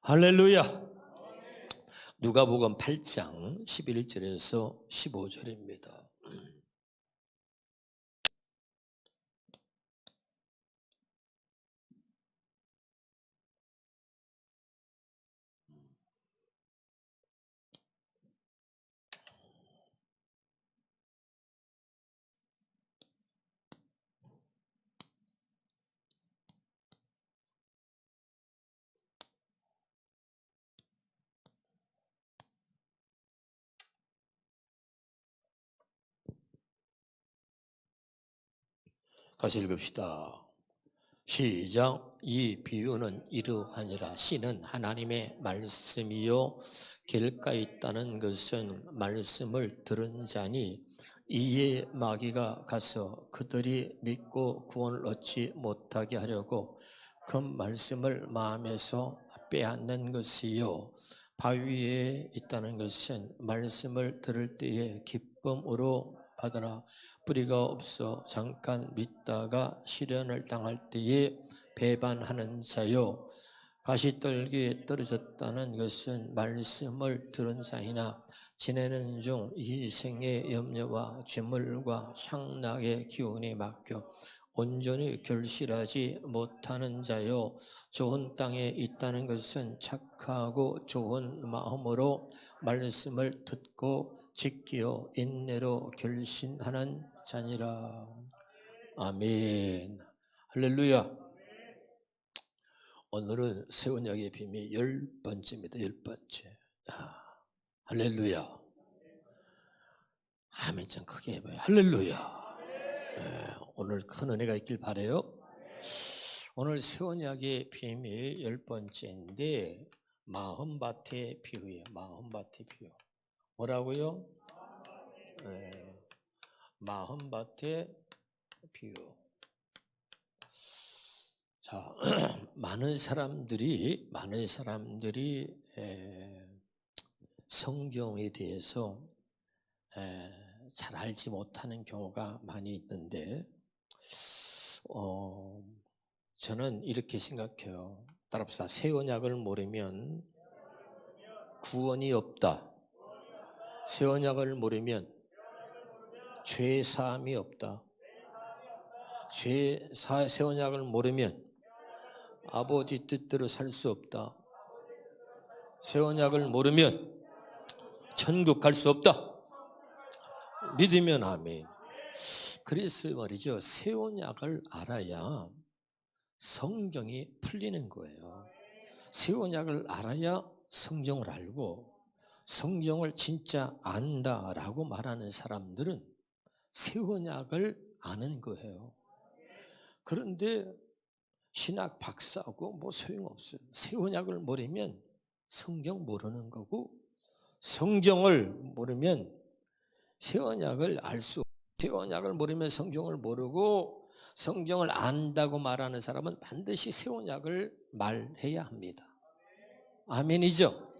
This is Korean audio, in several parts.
할렐루야. 누가복음 8장 11절에서 15절입니다. 같이 읽읍시다. 시작. 이 비유는 이러하니라. 씨는 하나님의 말씀이요 길가에 있다는 것은 말씀을 들은 자니 이에 마귀가 가서 그들이 믿고 구원을 얻지 못하게 하려고 그 말씀을 마음에서 빼앗는 것이요 바위에 있다는 것은 말씀을 들을 때에 기쁨으로 받으나 뿌리가 없어 잠깐 믿다가 시련을 당할 때에 배반하는 자요 가시떨기에 떨어졌다는 것은 말씀을 들은 자이나 지내는 중 이 생의 염려와 죄물과 향락의 기운이 막혀 온전히 결실하지 못하는 자요 좋은 땅에 있다는 것은 착하고 좋은 마음으로 말씀을 듣고 지키어 인내로 결신하는 자니라. 아멘. 할렐루야. 오늘은 새 언약의 비밀 10번째입니다. 10번째. 할렐루야. 아멘. 좀 크게 해봐요. 할렐루야. 오늘 큰 은혜가 있길 바라요. 오늘 새 언약의 비밀 10번째인데 마음밭의 비유예요. 마음밭의 비유. 뭐라고요? 마음밭의 비유. 자, 많은 사람들이 성경에 대해서 잘 알지 못하는 경우가 많이 있는데, 저는 이렇게 생각해요. 따라합시다. 새 언약을 모르면 구원이 없다. 새 언약을 모르면 죄 사함이 없다. 새 언약을 모르면 아버지 뜻대로 살 수 없다. 새 언약을 모르면 천국 갈 수 없다. 믿으면 아멘. 그래서 말이죠. 새 언약을 알아야 성경이 풀리는 거예요. 새 언약을 알아야 성경을 알고 성경을 진짜 안다라고 말하는 사람들은 새 언약을 아는 거예요. 그런데 신학 박사고 뭐 소용없어요. 새 언약을 모르면 성경 모르는 거고 성경을 모르면 새 언약을 알 수 없어요. 새 언약을 모르면 성경을 모르고 성경을 안다고 말하는 사람은 반드시 새 언약을 말해야 합니다. 아멘이죠?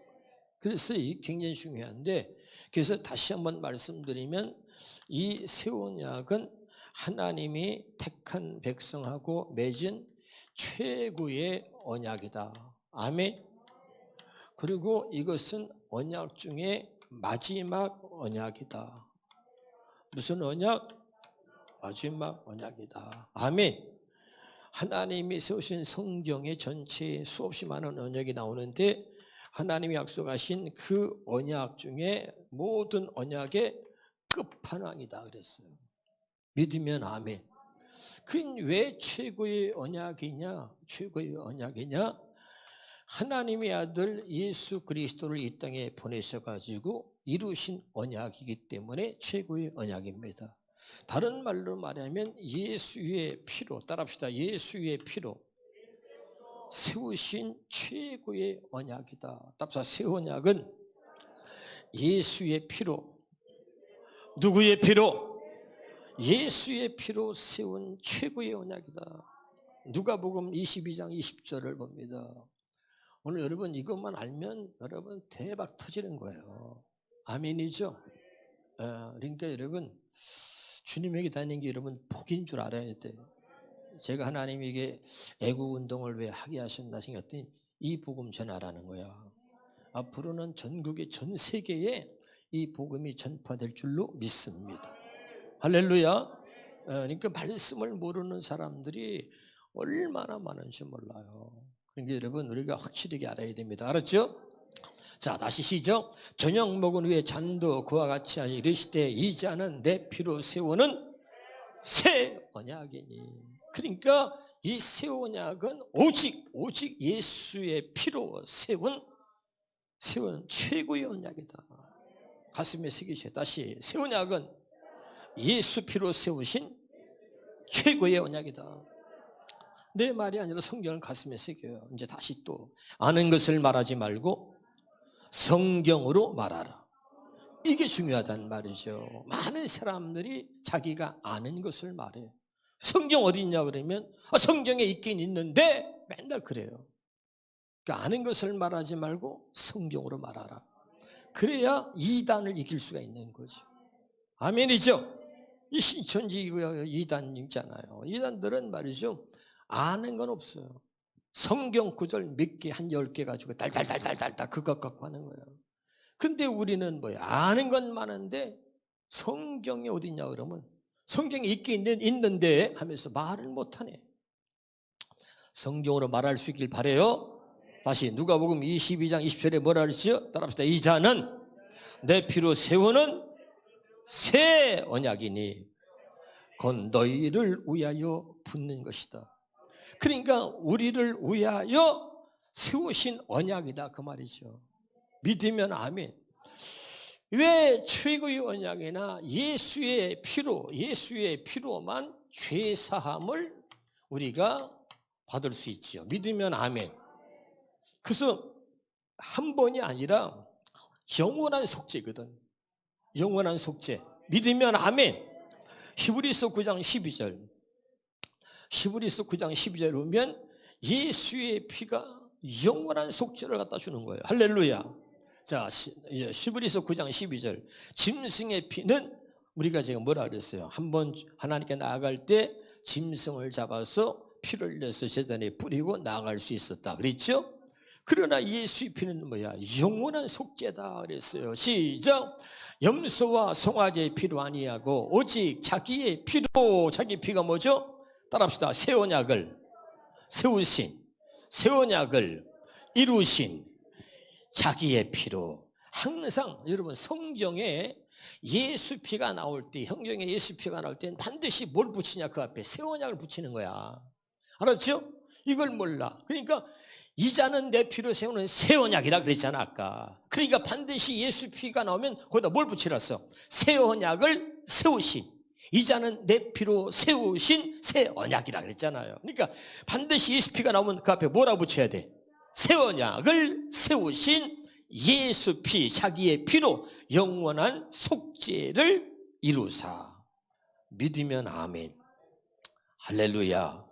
그래서 이 굉장히 중요한데, 그래서 다시 한번 말씀드리면 이 새 언약은 하나님이 택한 백성하고 맺은 최고의 언약이다. 아멘. 그리고 이것은 언약 중에 마지막 언약이다. 무슨 언약? 마지막 언약이다. 아멘. 하나님이 세우신 성경의 전체에 수없이 많은 언약이 나오는데 하나님이 약속하신 그 언약 중에 모든 언약의 끝판왕이다 그랬어요. 믿으면 아멘. 그건 왜 최고의 언약이냐? 최고의 언약이냐? 하나님의 아들 예수 그리스도를 이 땅에 보내셔가지고 이루신 언약이기 때문에 최고의 언약입니다. 다른 말로 말하면 예수의 피로, 따라합시다. 예수의 피로 세우신 최고의 언약이다. 따라서 새 언약은 예수의 피로, 누구의 피로? 예수의 피로 세운 최고의 언약이다. 누가복음 22장 20절을 봅니다. 오늘 여러분 이것만 알면 여러분 대박 터지는 거예요. 아멘이죠? 그러니까 여러분 주님에게 다니는 게 여러분 복인 줄 알아야 돼요. 제가 하나님에게 애국 운동을 왜 하게 하셨나 생각했더니 이 복음 전하라는 거야. 앞으로는 전국의 전 세계에 이 복음이 전파될 줄로 믿습니다. 할렐루야. 그러니까 말씀을 모르는 사람들이 얼마나 많은지 몰라요. 그러니까 여러분 우리가 확실하게 알아야 됩니다. 알았죠? 자, 다시 시작. 저녁 먹은 후에 잔도 그와 같이 하니 이르시되 이 잔은 내 피로 세우는 새 언약이니. 그러니까 이 새 언약은 오직 예수의 피로 세운 최고의 언약이다. 가슴에 새기세요. 다시, 새 언약은 예수 피로 세우신 최고의 언약이다. 내 말이 아니라 성경을 가슴에 새겨요. 이제 다시 또 아는 것을 말하지 말고 성경으로 말하라. 이게 중요하다는 말이죠. 많은 사람들이 자기가 아는 것을 말해요. 성경 어디 있냐 그러면 성경에 있긴 있는데 맨날 그래요. 그러니까 아는 것을 말하지 말고 성경으로 말하라. 그래야 이단을 이길 수가 있는 거죠. 아멘이죠? 이 신천지 이단 있잖아요. 이단들은 말이죠, 아는 건 없어요. 성경 구절 몇 개, 한 10개 가지고 달달달달달달 그것 갖고 하는 거예요. 근데 우리는 뭐야? 아는 건 많은데 성경이 어디 있냐 그러면 성경에 있긴 있는데 하면서 말을 못하네. 성경으로 말할 수 있길 바라요. 다시 누가복음 22장 20절에 뭐라 그랬죠? 따라합시다. 이 잔은 내 피로 세우는 새 언약이니 곧 너희를 위하여 붓는 것이다. 그러니까 우리를 위하여 세우신 언약이다 그 말이죠. 믿으면 아멘. 왜 최고의 언약이나 예수의 피로만 죄사함을 우리가 받을 수 있지요. 믿으면 아멘. 그래서 한 번이 아니라 영원한 속죄거든. 영원한 속죄. 믿으면 아멘. 히브리서 9장 12절. 히브리서 9장 12절에 보면 예수의 피가 영원한 속죄를 갖다 주는 거예요. 할렐루야. 자, 히브리서 9장 12절. 짐승의 피는 우리가 지금 뭐라 그랬어요? 한번 하나님께 나아갈 때 짐승을 잡아서 피를 내서 제단에 뿌리고 나아갈 수 있었다 그랬죠? 그러나 예수의 피는 뭐야? 영원한 속죄다 그랬어요. 시작. 염소와 송아지의 피로 아니하고 오직 자기의 피로. 자기 피가 뭐죠? 따라합시다. 새 언약을 세우신, 새 언약을 이루신 자기의 피로. 항상 여러분 성경에 예수 피가 나올 때, 성경에 예수 피가 나올 때는 반드시 뭘 붙이냐? 그 앞에 새 언약을 붙이는 거야. 알았죠? 이걸 몰라. 그러니까 이 잔은 내 피로 세우는 새 언약이라 그랬잖아 아까. 그러니까 반드시 예수 피가 나오면 거기다 뭘 붙이랬어? 새 언약을 세우신, 이 잔은 내 피로 세우신 새 언약이라 그랬잖아요. 그러니까 반드시 예수 피가 나오면 그 앞에 뭐라 붙여야 돼? 새 언약을 세우신 예수 피, 자기의 피로 영원한 속죄를 이루사. 믿으면 아멘. 할렐루야.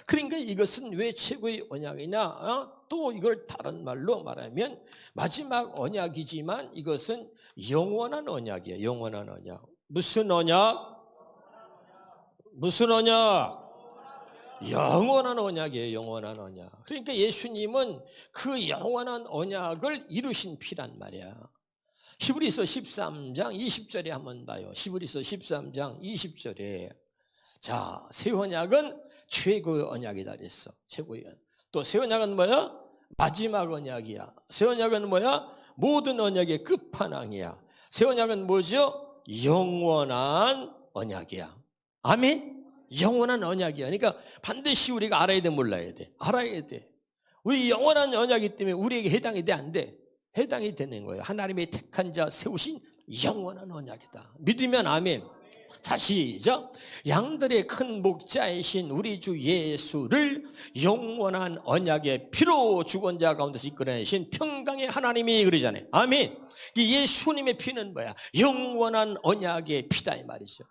그러니까 이것은 왜 최고의 언약이냐? 또 이걸 다른 말로 말하면 마지막 언약이지만 이것은 영원한 언약이에요. 영원한 언약. 무슨 언약? 무슨 언약? 영원한 언약이에요. 영원한 언약. 그러니까 예수님은 그 영원한 언약을 이루신 피란 말이야. 히브리서 13장 20절에 한번 봐요. 히브리서 13장 20절에 자, 새 언약은 최고의 언약이다 그랬어. 최고의 언약. 또 새 언약은 뭐야? 마지막 언약이야. 새 언약은 뭐야? 모든 언약의 끝판왕이야. 새 언약은 뭐죠? 영원한 언약이야. 아멘? 영원한 언약이야. 그러니까 반드시 우리가 알아야 돼, 몰라야 돼? 알아야 돼. 우리 영원한 언약이기 때문에 우리에게 해당이 돼, 안 돼? 해당이 되는 거예요. 하나님의 택한 자 세우신 영원한 언약이다. 믿으면 아멘. 자, 시작. 양들의 큰 목자이신 우리 주 예수를 영원한 언약의 피로 죽은 자 가운데서 이끌어내신 평강의 하나님이 그러잖아요. 아멘. 이 예수님의 피는 뭐야? 영원한 언약의 피다 이 말이죠.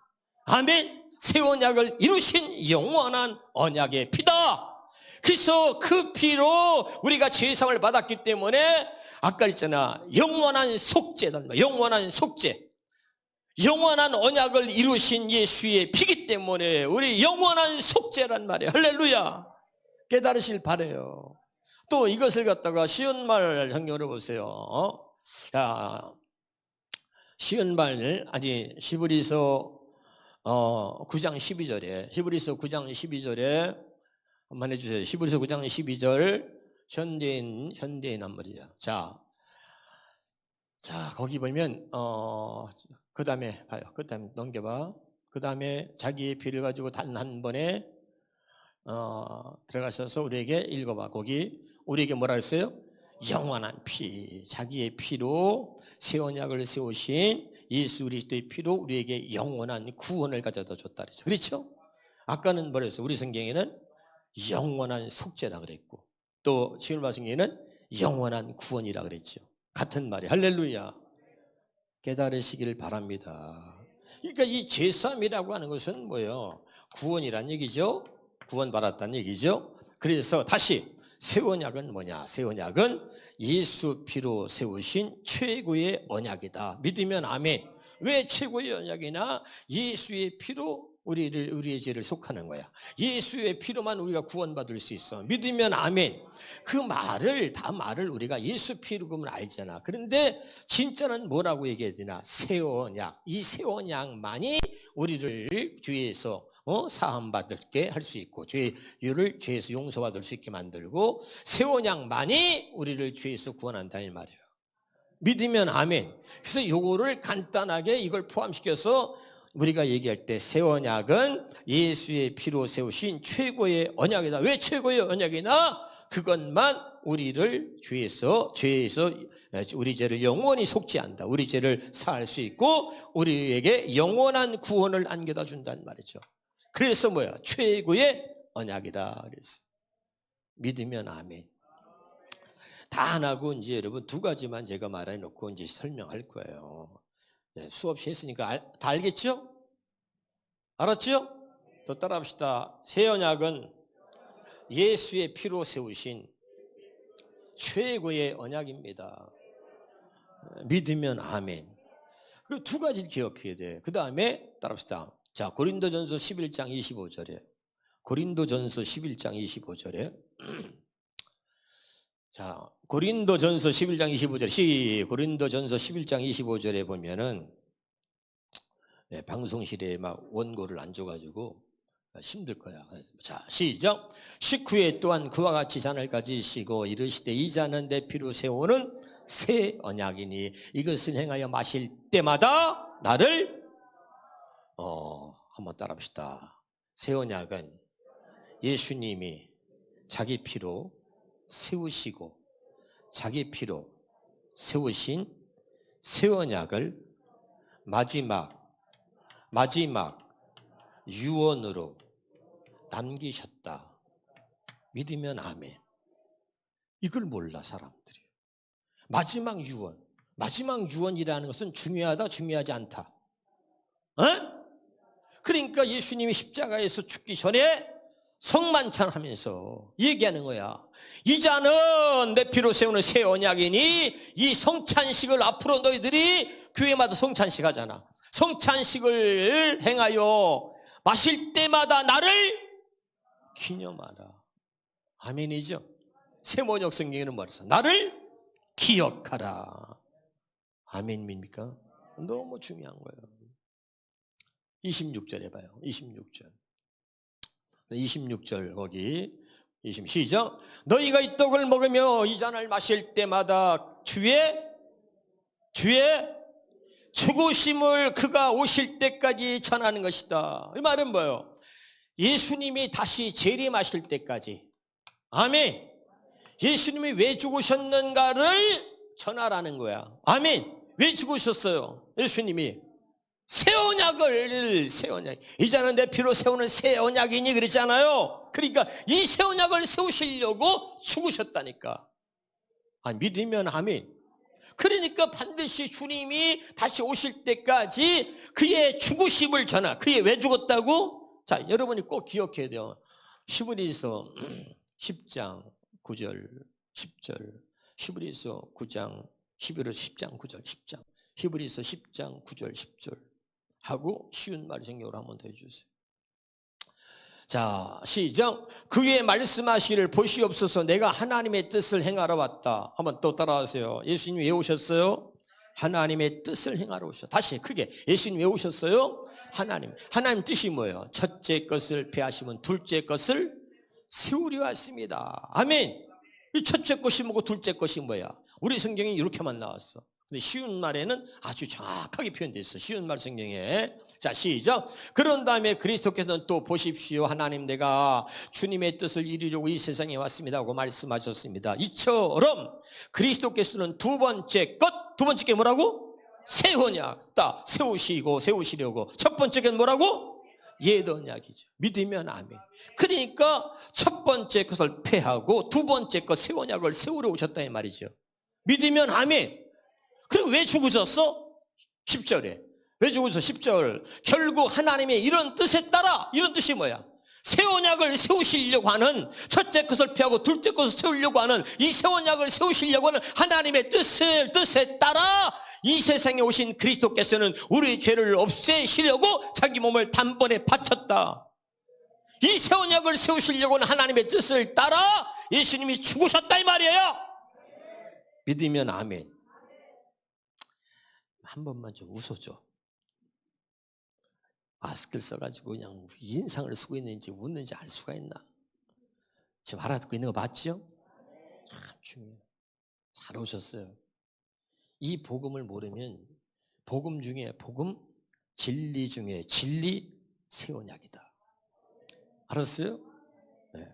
아멘. 새 언약을 이루신 영원한 언약의 피다. 그래서 그 피로 우리가 죄상을 받았기 때문에 아까 했잖아. 영원한 속죄다. 영원한 속죄. 영원한 언약을 이루신 예수의 피기 때문에 우리 영원한 속죄란 말이에요. 할렐루야. 깨달으실 바래요. 또 이것을 갖다가 쉬운 말 성경으로 보세요. 자, 쉬운 말 아니 히브리서 9장 12절에 히브리서 9장 12절에 한번 해주세요. 히브리서 9장 12절 현대인 한 말이죠. 자 거기 보면 그 다음에 봐요. 그 다음에 넘겨봐. 그 다음에 자기의 피를 가지고 단 한 번에 들어가셔서 우리에게 읽어봐. 거기 우리에게 뭐라 했어요? 영원한 피, 자기의 피로 새 언약을 세우신 예수 그리스도의 피로 우리에게 영원한 구원을 가져다 줬다 그랬죠. 그렇죠? 아까는 뭐랬어요? 우리 성경에는 영원한 속죄라 그랬고 또 지금 성경에는 영원한 구원이라 그랬죠. 같은 말이 할렐루야. 깨달으시기를 바랍니다. 그러니까 이 제삼이라고 하는 것은 뭐예요? 구원이란 얘기죠. 구원받았다는 얘기죠. 그래서 다시 새 언약은 뭐냐? 새 언약은 예수 피로 세우신 최고의 언약이다. 믿으면 아멘. 왜 최고의 언약이나? 예수의 피로 우리의 죄를 속하는 거야. 예수의 피로만 우리가 구원받을 수 있어. 믿으면 아멘. 그 말을 우리가 예수 피로 그러면 알잖아. 그런데 진짜는 뭐라고 얘기해야 되나? 새 언약. 이 새 언약만이 우리를 죄에서 사함받게 할 수 있고 죄에서 용서받을 수 있게 만들고 새 언약만이 우리를 죄에서 구원한다 이 말이에요. 믿으면 아멘. 그래서 요거를 간단하게 이걸 포함시켜서 우리가 얘기할 때 새 언약은 예수의 피로 세우신 최고의 언약이다. 왜 최고의 언약이나? 그것만 우리를 죄에서 우리 죄를 영원히 속죄한다. 우리 죄를 사할 수 있고 우리에게 영원한 구원을 안겨다 준다는 말이죠. 그래서 뭐야? 최고의 언약이다. 그래서 믿으면 아멘. 다 안 하고 이제 여러분 두 가지만 제가 말해 놓고 이제 설명할 거예요. 네, 수없이 했으니까 다 알겠죠? 알았죠? 또 따라합시다. 새 언약은 예수의 피로 세우신 최고의 언약입니다. 믿으면 아멘. 그 두 가지를 기억해야 돼. 그 다음에 따라합시다. 자, 고린도전서 11장 25절에 고린도전서 11장 25절에 자, 고린도전서 11장 25절 고린도전서 11장 25절에 보면은 방송실에 막 원고를 안 줘가지고 힘들 거야. 자, 시작. 식후에 또한 그와 같이 잔을 가지시고 이르시되 이 잔은 내 피로 세우는 새 언약이니 이것을 행하여 마실 때마다 나를 한번 따라합시다. 새 언약은 예수님이 자기 피로 세우시고 자기 피로 세우신 새 언약을 마지막 유언으로 남기셨다. 믿으면 아멘. 이걸 몰라 사람들이. 마지막 유언이라는 것은 중요하다 중요하지 않다. 그러니까 예수님이 십자가에서 죽기 전에 성만찬하면서 얘기하는 거야. 이 잔은 내 피로 세우는 새 언약이니 이 성찬식을 앞으로 너희들이 교회마다 성찬식 하잖아. 성찬식을 행하여 마실 때마다 나를 기념하라. 아멘이죠. 세모역 성경에는 뭐랬어? 나를 기억하라. 아멘입니까? 너무 중요한 거예요. 26절 해봐요. 26절 거기 시작. 너희가 이 떡을 먹으며 이 잔을 마실 때마다 주의 죽으심을 그가 오실 때까지 전하는 것이다. 이 말은 뭐예요? 예수님이 다시 재림하실 때까지. 아멘. 예수님이 왜 죽으셨는가를 전하라는 거야. 아멘. 왜 죽으셨어요? 예수님이 새 언약. 이제는 내 피로 세우는 새 언약이니 그랬잖아요. 그러니까 이 새 언약을 세우시려고 죽으셨다니까. 믿으면 아멘. 그러니까 반드시 주님이 다시 오실 때까지 그의 죽으심을 전하. 그의 왜 죽었다고? 자, 여러분이 꼭 기억해야 돼요. 히브리서 10장 9절 10절 히브리서 9장 10장 9절 10장 히브리서 10장 9절 10절 하고 쉬운 말 생각으로 한번 더 해주세요. 자, 시작. 그의 말씀하시기를 보시옵소서 내가 하나님의 뜻을 행하러 왔다. 한번 또 따라하세요. 예수님 왜 오셨어요? 하나님의 뜻을 행하러 오셨어요. 다시 크게 예수님 왜 오셨어요? 하나님 뜻이 뭐예요? 첫째 것을 폐하시면 둘째 것을 세우려 왔습니다. 아멘. 이 첫째 것이 뭐고 둘째 것이 뭐야? 우리 성경에 이렇게만 나왔어. 근데 쉬운 말에는 아주 정확하게 표현되어 있어. 쉬운 말 성경에. 자, 시작. 그런 다음에 그리스도께서는 또 보십시오. 하나님 내가 주님의 뜻을 이루려고 이 세상에 왔습니다 하고 말씀하셨습니다. 이처럼 그리스도께서는 두 번째 게 뭐라고? 새 언약 딱 세우시려고. 첫 번째는 뭐라고? 옛 언약이죠. 믿으면 아멘. 그러니까 첫 번째 것을 폐하고 두 번째 것 새 언약을 세우려 오셨다 이 말이죠. 믿으면 아멘. 그리고 왜 죽으셨어? 10절에. 왜 죽으셨어? 10절. 결국 하나님의 이런 뜻에 따라, 이런 뜻이 뭐야? 새 언약을 세우시려고 하는, 첫째 것을 폐하고 둘째 것을 세우려고 하는 이 새 언약을 세우시려고 하는 하나님의 뜻에 따라 이 세상에 오신 그리스도께서는 우리 죄를 없애시려고 자기 몸을 단번에 바쳤다. 이 새 언약을 세우시려고 하는 하나님의 뜻을 따라 예수님이 죽으셨다 이 말이에요. 믿으면 아멘. 한 번만 좀 웃어줘. 마스크를 써가지고 그냥 인상을 쓰고 있는지 웃는지 알 수가 있나? 지금 알아듣고 있는 거 맞죠? 참 중요해요. 잘 오셨어요. 이 복음을 모르면 복음 중에 복음, 진리 중에 진리, 새 언약이다. 알았어요? 네,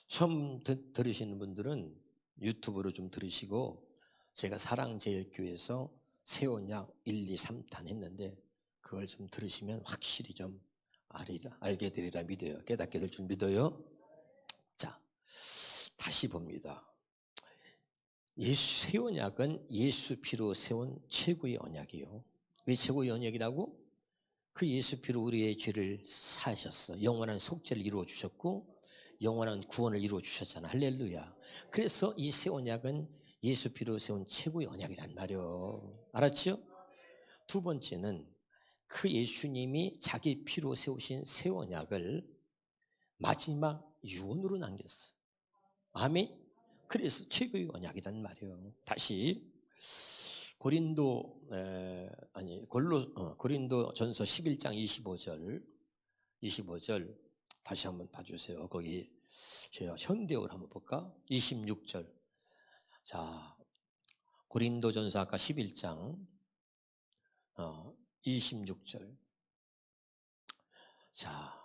처음 들으시는 분들은 유튜브로 좀 들으시고 제가 사랑제일교회에서 새 언약 1, 2, 3탄 했는데 그걸 좀 들으시면 확실히 좀 알게 되리라 믿어요. 깨닫게 될 줄 믿어요. 자, 다시 봅니다. 새 언약은 예수 피로 세운 최고의 언약이에요. 왜 최고의 언약이라고? 그 예수 피로 우리의 죄를 사하셨어. 영원한 속죄를 이루어 주셨고 영원한 구원을 이루어 주셨잖아. 할렐루야. 그래서 이 새 언약은 예수 피로 세운 최고의 언약이란 말이에요. 알았죠? 두 번째는 그 예수님이 자기 피로 세우신 새 언약을 마지막 유언으로 남겼어. 아멘. 그래서 최고의 언약이란 말이에요. 다시 고린도전서 11장 25절 다시 한번 봐주세요. 거기 제가 현대어로 한번 볼까? 26절. 자, 고린도전서 아까 11장 26절. 자,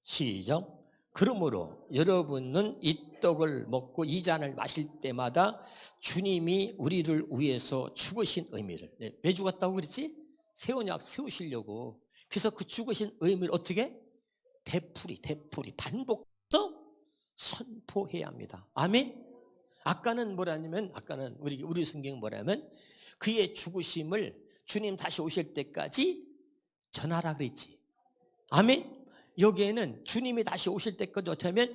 시작. 그러므로 여러분은 이 떡을 먹고 이 잔을 마실 때마다 주님이 우리를 위해서 죽으신 의미를, 왜 죽었다고 그랬지? 새 언약 세우시려고. 그래서 그 죽으신 의미를 어떻게? 되풀이 반복해서 선포해야 합니다. 아멘. 아까는 뭐라냐면, 아까는 우리 성경은 뭐라면 그의 죽으심을 주님 다시 오실 때까지 전하라 그랬지. 아멘. 여기에는 주님이 다시 오실 때까지 어쩌면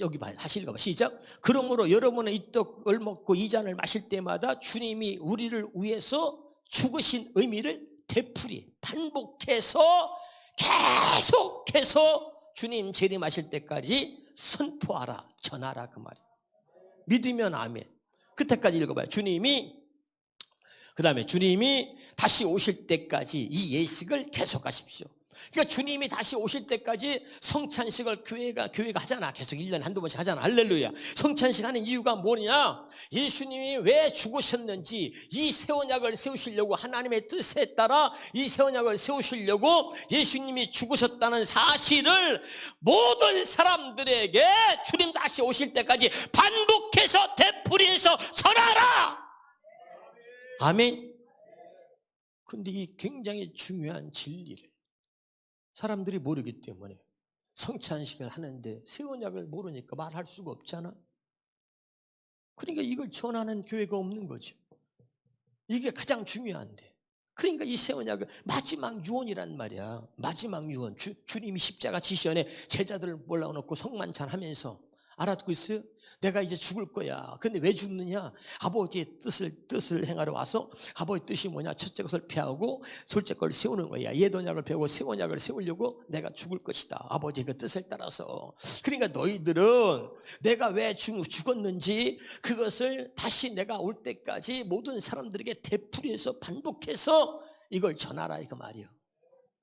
여기 봐, 다시 읽어봐. 시작. 그러므로 여러분은 이 떡을 먹고 이 잔을 마실 때마다 주님이 우리를 위해서 죽으신 의미를 되풀이 반복해서 계속해서 주님 재림하실 때까지 선포하라, 전하라 그 말이에요. 믿으면 아멘. 그때까지 읽어봐요. 그 다음에 주님이 다시 오실 때까지 이 예식을 계속하십시오. 그러니까 주님이 다시 오실 때까지 성찬식을 교회가 하잖아. 계속 1년에 한두 번씩 하잖아. 할렐루야. 성찬식 하는 이유가 뭐냐? 예수님이 왜 죽으셨는지, 이 새 언약을 세우시려고, 하나님의 뜻에 따라 이 새 언약을 세우시려고 예수님이 죽으셨다는 사실을 모든 사람들에게 주님 다시 오실 때까지 반복해서 되풀이해서 전하라. 아멘. 근데 이 굉장히 중요한 진리를 사람들이 모르기 때문에 성찬식을 하는데 새 언약을 모르니까 말할 수가 없잖아. 그러니까 이걸 전하는 교회가 없는 거죠. 이게 가장 중요한데. 그러니까 이 새 언약을 마지막 유언이란 말이야. 마지막 유언. 주님이 십자가 지시전에 제자들을 몰라놓고 성만찬 하면서 알아듣고 있어요? 내가 이제 죽을 거야. 근데 왜 죽느냐? 아버지의 뜻을 행하러 와서 아버지의 뜻이 뭐냐? 첫째 것을 피하고 둘째 걸 세우는 거야. 옛언약을 배우고 새 언약을 세우려고 내가 죽을 것이다. 아버지의 그 뜻을 따라서. 그러니까 너희들은 내가 왜 죽었는지 그것을 다시 내가 올 때까지 모든 사람들에게 되풀이해서 반복해서 이걸 전하라 이거 말이요.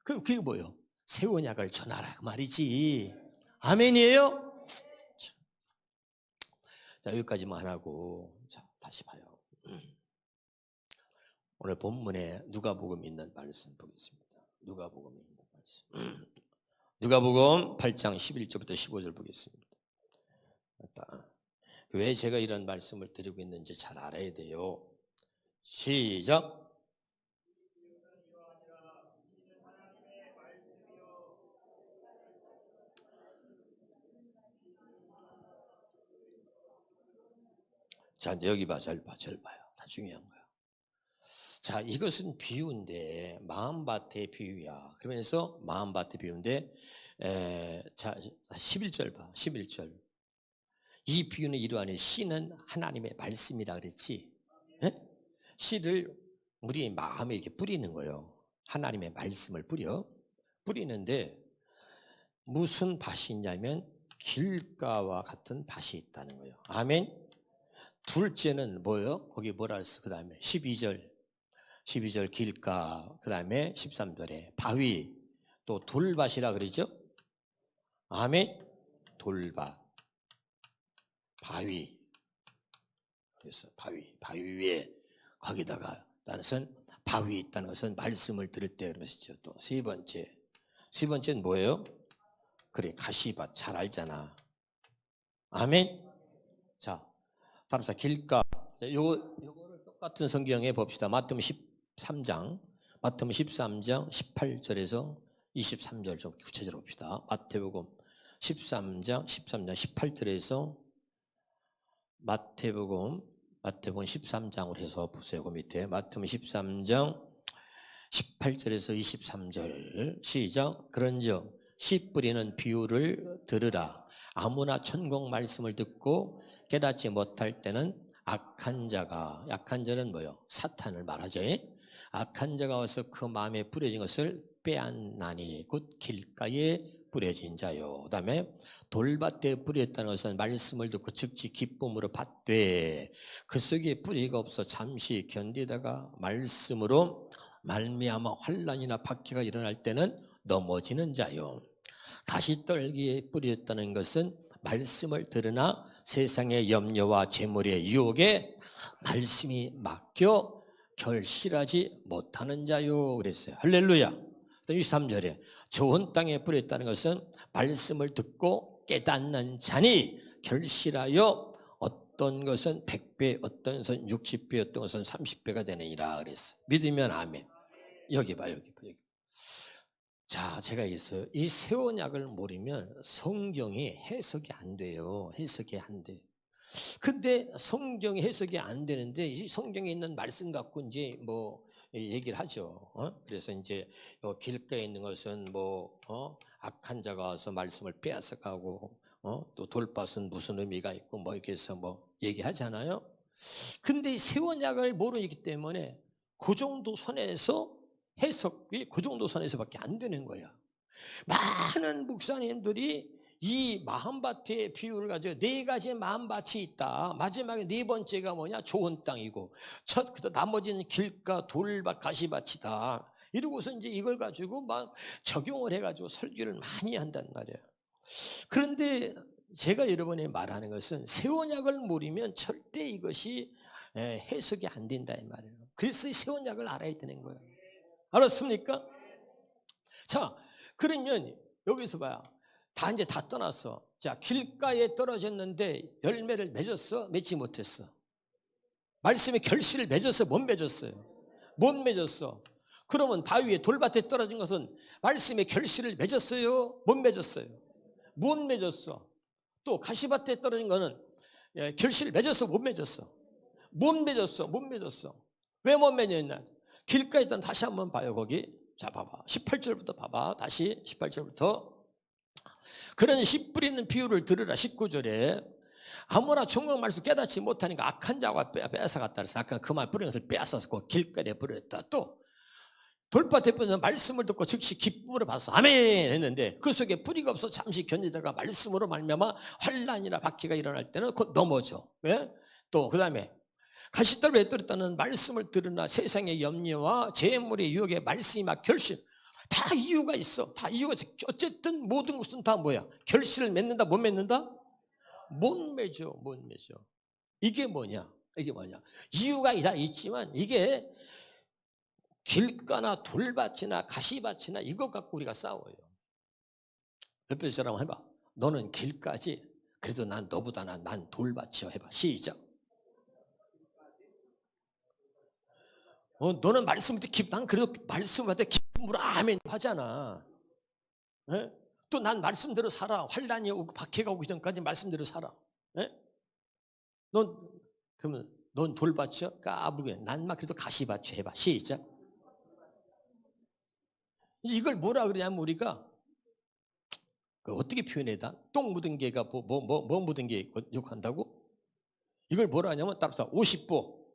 그럼 그게 뭐예요? 새 언약을 전하라 그 말이지. 아멘이에요? 자, 여기까지만 하고, 자, 다시 봐요. 오늘 본문에 누가복음 있는 말씀 보겠습니다. 누가복음 있는 말씀. 누가복음 8장 11절부터 15절 보겠습니다. 왜 제가 이런 말씀을 드리고 있는지 잘 알아야 돼요. 시작. 자, 이제 여기 봐, 절 봐요. 다 중요한 거야. 자, 이것은 비유인데 마음밭의 비유야. 그러면서 마음밭의 비유인데 자, 11절 봐. 11절. 이 비유는 이러하니 씨는 하나님의 말씀이라 그랬지. 에? 씨를 우리 마음에 이렇게 뿌리는 거예요. 하나님의 말씀을 뿌리는데 무슨 밭이 있냐면 길가와 같은 밭이 있다는 거예요. 아멘. 둘째는 뭐예요? 거기 뭐라 했어? 그 다음에 12절 길가, 그 다음에 13절에 바위, 또 돌밭이라 그러죠? 아멘. 돌밭, 바위. 그래서 바위 위에 거기다가 다는 것은 바위 있다는 것은 말씀을 들을 때 그러시죠. 또 세 번째는 뭐예요? 그래, 가시밭 잘 알잖아. 아멘. 자, 다음사 길가. 요거를 똑같은 성경에 봅시다. 마태복음 13장 18절에서 23절 좀 구체적으로 봅시다. 마태복음 13장 18절에서 마태복음 13장으로 해서 보세요. 그 밑에 마태복음 13장 18절에서 23절 시작. 그런즉 씨 뿌리는 비유를 들으라. 아무나 천국 말씀을 듣고 깨닫지 못할 때는 악한 자가, 약한 자는 뭐요? 사탄을 말하죠. 악한 자가 와서 그 마음에 뿌려진 것을 빼앗나니 곧 길가에 뿌려진 자요. 그 다음에 돌밭에 뿌렸다는 것은 말씀을 듣고 즉시 기쁨으로 받되 그 속에 뿌리가 없어 잠시 견디다가 말씀으로 말미암아 환난이나 박해가 일어날 때는 넘어지는 자요. 다시 떨기에 뿌렸다는 것은 말씀을 들으나 세상의 염려와 재물의 유혹에 말씀이 맡겨 결실하지 못하는 자요 그랬어요. 할렐루야. 23절에 좋은 땅에 뿌렸다는 것은 말씀을 듣고 깨닫는 자니 결실하여 어떤 것은 100배, 어떤 것은 60배, 어떤 것은 30배가 되느니라 그랬어요. 믿으면 아멘. 여기 봐. 자, 제가 얘기했어요. 이 새 언약을 모르면 성경이 해석이 안 돼요. 해석이 안 돼. 근데 성경이 해석이 안 되는데 이 성경에 있는 말씀 갖고 이제 뭐 얘기를 하죠. 그래서 이제 길가에 있는 것은 악한 자가 와서 말씀을 빼앗아 가고 또 돌밭은 무슨 의미가 있고 뭐 이렇게 해서 뭐 얘기하잖아요. 근데 이 새 언약을 모르기 때문에 그 정도 선에서 해석이 그 정도 선에서밖에 안 되는 거야. 많은 목사님들이 이 마음밭의 비유를 가지고 네 가지의 마음밭이 있다. 마지막에 네 번째가 뭐냐? 좋은 땅이고 나머지는 길가, 돌밭, 가시밭이다. 이러고서 이제 이걸 가지고 막 적용을 해가지고 설교를 많이 한단 말이에요. 그런데 제가 여러분에 말하는 것은 새 언약을 모르면 절대 이것이 해석이 안 된다 이 말이에요. 그래서 새 언약을 알아야 되는 거예요. 알았습니까? 자, 그러면 여기서 봐요. 이제 다 떠났어. 자, 길가에 떨어졌는데 열매를 맺었어? 맺지 못했어? 말씀의 결실을 맺었어? 못 맺었어요? 못 맺었어. 그러면 바위에 돌밭에 떨어진 것은 말씀의 결실을 맺었어요? 못 맺었어요? 못 맺었어. 또 가시밭에 떨어진 거는 결실을 맺었어? 못 맺었어? 못 맺었어. 못 맺었어. 왜 못 맺었냐? 길가에 있던 다시 한번 봐요. 거기 자 봐봐 18절부터 봐봐. 다시 18절부터 그런 씨 뿌리는 비유를 들으라. 19절에 아무나 종각 말씀 깨닫지 못하니까 악한 자가 뺏어갔다 그래서 아까 그 말 뿌린 것을 빼앗아서 그 길거리에 버렸다. 또 돌밭에 말씀을 듣고 즉시 기쁨으로 받아서 아멘 했는데 그 속에 뿌리가 없어 잠시 견디다가 말씀으로 말미암아 환난이나 박해가 일어날 때는 곧 넘어져. 왜? 또 그 다음에 가시떨 외떨었다는 말씀을 들으나 세상의 염려와 재물의 유혹에 말씀이 막 결실. 다 이유가 있어. 다 이유가 있어. 어쨌든 모든 것은 다 뭐야? 결실을 맺는다 못 맺는다? 못 맺어. 못 맺어. 이게 뭐냐? 이게 뭐냐? 이유가 다 있지만 이게 길가나 돌밭이나 가시밭이나 이것 갖고 우리가 싸워요. 옆에 사람 해봐. 너는 길가지. 그래도 난 너보다 난 돌밭이야. 해봐. 시작. 너는 말씀을 듣기 난 그래도 말씀을 할 때 기쁨으로 아멘 하잖아. 예? 또 난 말씀대로 살아. 환난이 오고 박해가 오기 전까지 말씀대로 살아. 예? 그러면 넌 돌밭이야? 까불게. 난 막 그래도 가시밭이야. 해봐. 시작. 이걸 뭐라 그러냐면 우리가 어떻게 표현해다? 똥 묻은 개가 뭐 묻은 게 욕한다고? 이걸 뭐라 하냐면 따라서 50보,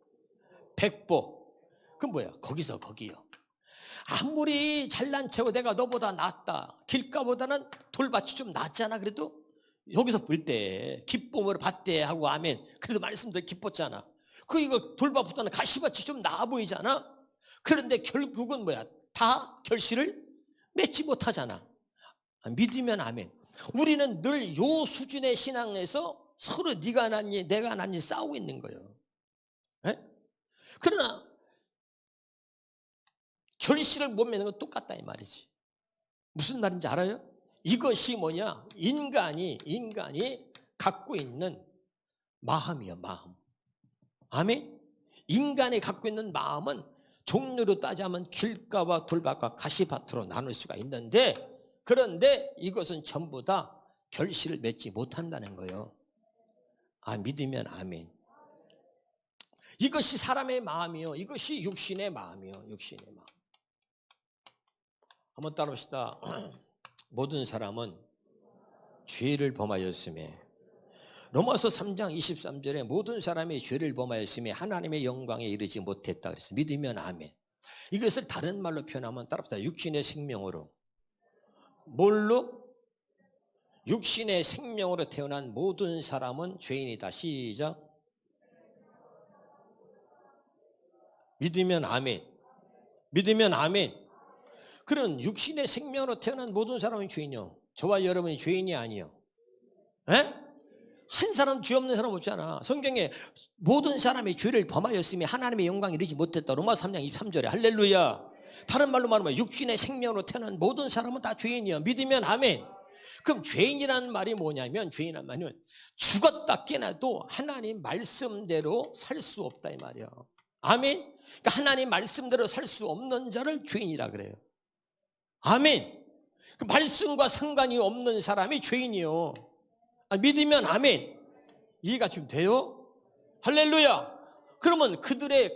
100보. 그럼 뭐야? 거기서 거기요. 아무리 잘난 체고 내가 너보다 낫다. 길가보다는 돌밭이 좀 낫잖아. 그래도 여기서 볼 때 기쁨으로 받대 하고 아멘. 그래도 말씀도 기뻤잖아. 이거 돌밭보다는 가시밭이 좀 나아 보이잖아. 그런데 결국은 뭐야? 다 결실을 맺지 못하잖아. 믿으면 아멘. 우리는 늘 요 수준의 신앙에서 서로 네가 낫니 내가 낫니 싸우고 있는 거예요. 네? 그러나 결실을 못 맺는 건 똑같다 이 말이지. 무슨 말인지 알아요? 이것이 뭐냐? 인간이 갖고 있는 마음이요. 마음. 아멘. 인간이 갖고 있는 마음은 종류로 따지면 길가와 돌밭과 가시밭으로 나눌 수가 있는데 그런데 이것은 전부 다 결실을 맺지 못한다는 거예요. 믿으면 아멘. 이것이 사람의 마음이요. 이것이 육신의 마음이요. 육신의 마음. 한번 따라합시다. 모든 사람은 죄를 범하였으며 로마서 3장 23절에 모든 사람이 죄를 범하였으며 하나님의 영광에 이르지 못했다 그랬어요. 믿으면 아멘. 이것을 다른 말로 표현하면 따라합시다. 육신의 생명으로. 뭘로? 육신의 생명으로 태어난 모든 사람은 죄인이다. 시작. 믿으면 아멘. 믿으면 아멘. 그런 육신의 생명으로 태어난 모든 사람은 죄인이요. 저와 여러분이 죄인이 아니요. 에? 한 사람 죄 없는 사람 없잖아. 성경에 모든 사람이 죄를 범하였으며 하나님의 영광에 이르지 못했다. 로마서 3장 23절에 할렐루야. 다른 말로 말하면 육신의 생명으로 태어난 모든 사람은 다 죄인이야. 믿으면 아멘. 그럼 죄인이라는 말이 뭐냐면 죄인이라는 말은 죽었다 깨나도 하나님 말씀대로 살 수 없다 이 말이야. 아멘. 그러니까 하나님 말씀대로 살 수 없는 자를 죄인이라 그래요. 아멘. 그 말씀과 상관이 없는 사람이 죄인이요. 믿으면 아멘. 이해가 좀 돼요? 할렐루야. 그러면 그들의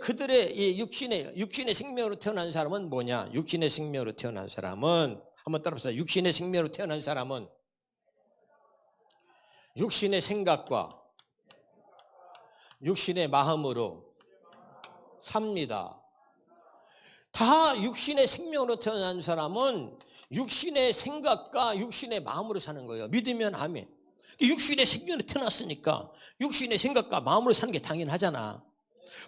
이 육신의 생명으로 태어난 사람은 뭐냐? 육신의 생명으로 태어난 사람은 한번 따라합시다. 육신의 생명으로 태어난 사람은 육신의 생각과 육신의 마음으로 삽니다. 다 육신의 생명으로 태어난 사람은 육신의 생각과 육신의 마음으로 사는 거예요. 믿으면 아멘. 육신의 생명으로 태어났으니까 육신의 생각과 마음으로 사는 게 당연하잖아.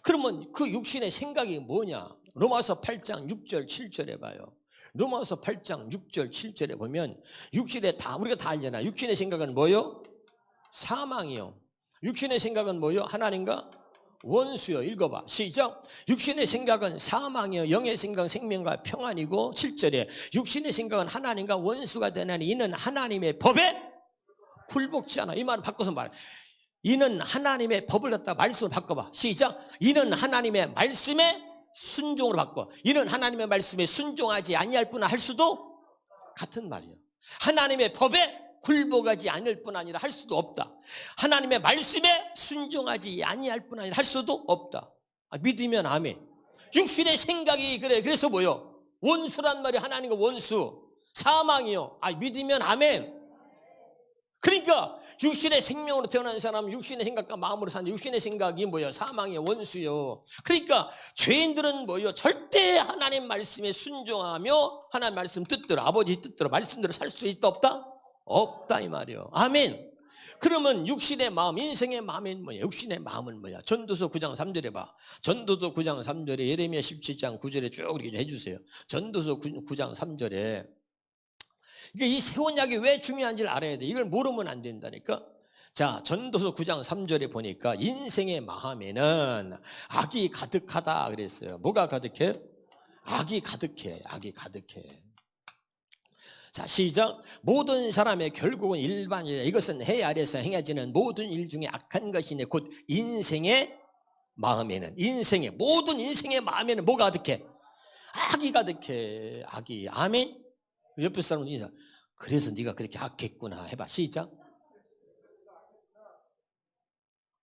그러면 그 육신의 생각이 뭐냐? 로마서 8장 6절 7절에 봐요. 로마서 8장 6절 7절에 보면 우리가 다 알잖아. 육신의 생각은 뭐요? 사망이요. 육신의 생각은 뭐요? 하나님과 원수요. 읽어봐. 시작. 육신의 생각은 사망이요. 영의 생각은 생명과 평안이고 7절에 육신의 생각은 하나님과 원수가 되나니 이는 하나님의 법에 굴복지 않아. 이 말은 바꿔서 말해. 이는 하나님의 법을 갖다가 말씀을 바꿔봐. 시작. 이는 하나님의 말씀에 순종으로 바꿔. 이는 하나님의 말씀에 순종하지 아니할 뿐 할 수도 같은 말이야. 하나님의 법에 굴복하지 않을 뿐 아니라 할 수도 없다. 하나님의 말씀에 순종하지 아니할 뿐 아니라 할 수도 없다. 믿으면 아멘. 육신의 생각이 그래. 그래서 뭐요? 원수란 말이 하나님과 원수. 사망이요. 믿으면 아멘. 그러니까 육신의 생명으로 태어난 사람은 육신의 생각과 마음으로 사는 육신의 생각이 뭐예요? 사망의 원수요. 그러니까 죄인들은 뭐예요? 절대 하나님 말씀에 순종하며 하나님 말씀 뜻대로 아버지 뜻대로 말씀대로 살 수 있다 없다? 없다 이 말이요. 아멘. 그러면 육신의 마음, 인생의 마음은 뭐야? 육신의 마음은 뭐야? 전도서 9장 3절에 봐. 전도서 9장 3절에 예레미야 17장 9절에 쭉 이렇게 해주세요. 전도서 9장 3절에 그러니까 이 새 언약이 왜 중요한지를 알아야 돼. 이걸 모르면 안 된다니까. 자, 전도서 9장 3절에 보니까 인생의 마음에는 악이 가득하다 그랬어요. 뭐가 가득해? 악이 가득해. 악이 가득해. 자, 시작. 모든 사람의 결국은 일반이다. 이것은 해 아래서 행해지는 모든 일 중에 악한 것이네. 곧 인생의 마음에는 모든 인생의 마음에는 뭐가 가득해? 악이 가득해. 악이. 아멘. 옆에 사람은 인사. 그래서 네가 그렇게 악했구나. 해봐. 시작.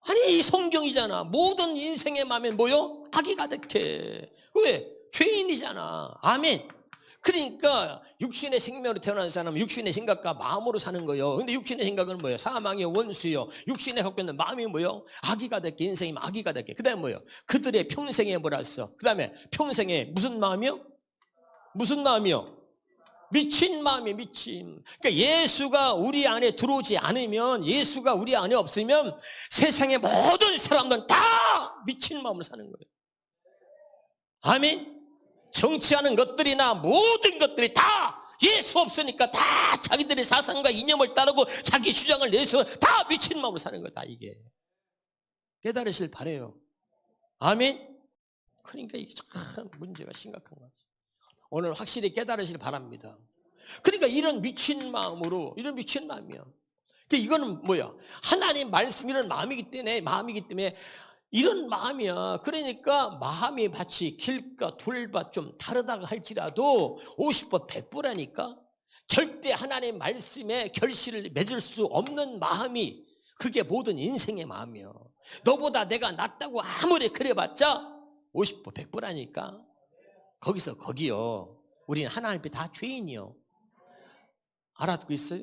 아니 이 성경이잖아. 모든 인생의 마음에 뭐요? 악이 가득해. 왜? 죄인이잖아. 아멘. 그러니까 육신의 생명으로 태어난 사람은 육신의 생각과 마음으로 사는 거예요. 근데 육신의 생각은 뭐예요? 사망의 원수요. 육신에 갖고 있는 마음이 뭐예요? 악이 가득해. 인생이 악이 가득해. 그 다음에 뭐예요? 그들의 평생에 뭐라서? 그 다음에 평생에 무슨 마음이요? 무슨 마음이요? 미친 마음이 미친. 그러니까 예수가 우리 안에 들어오지 않으면, 예수가 우리 안에 없으면 세상의 모든 사람들은 다 미친 마음으로 사는 거예요. 아멘. 정치하는 것들이나 모든 것들이 다 예수 없으니까 다 자기들의 사상과 이념을 따르고 자기 주장을 내서 다 미친 마음으로 사는 거다. 이게 깨달으실 바래요. 아멘. 그러니까 이게 참 문제가 심각한 거지. 오늘 확실히 깨달으시길 바랍니다. 그러니까 이런 미친 마음으로, 이런 미친 마음이야. 그러니까 이거는 뭐야? 하나님 말씀 이런 마음이기 때문에 이런 마음이야. 그러니까 마음이 마치 길과 돌과 좀 다르다고 할지라도 50번 100보라니까. 절대 하나님 말씀에 결실을 맺을 수 없는 마음이 그게 모든 인생의 마음이야. 너보다 내가 낫다고 아무리 그래봤자 50번 100보라니까. 거기서 거기요. 우리는 하나님 앞에 다 죄인이요. 알아듣고 있어요?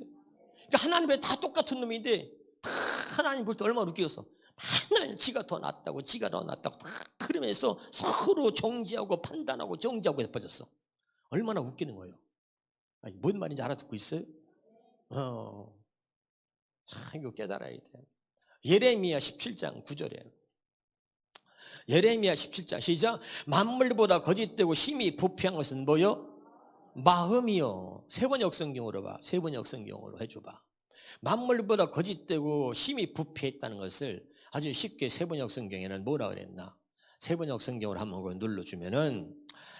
그러니까 하나님 앞에 다 똑같은 놈인데 다 하나님 볼 때 얼마나 웃기겠어. 맨날 지가 더 낫다고 지가 더 낫다고 다 그러면서 서로 정지하고 판단하고 정지하고 예뻐졌어. 얼마나 웃기는 거예요. 아니, 뭔 말인지 알아듣고 있어요? 참 이거 깨달아야 돼. 예레미야 17장 9절에 예레미야 17장 시작. 만물보다 거짓되고 심히 부패한 것은 뭐요? 마음이요. 세번역 성경으로 봐. 세번역 성경으로 해줘봐. 만물보다 거짓되고 심히 부패했다는 것을 아주 쉽게 세번역 성경에는 뭐라 그랬나? 세번역 성경을 한번 눌러주면은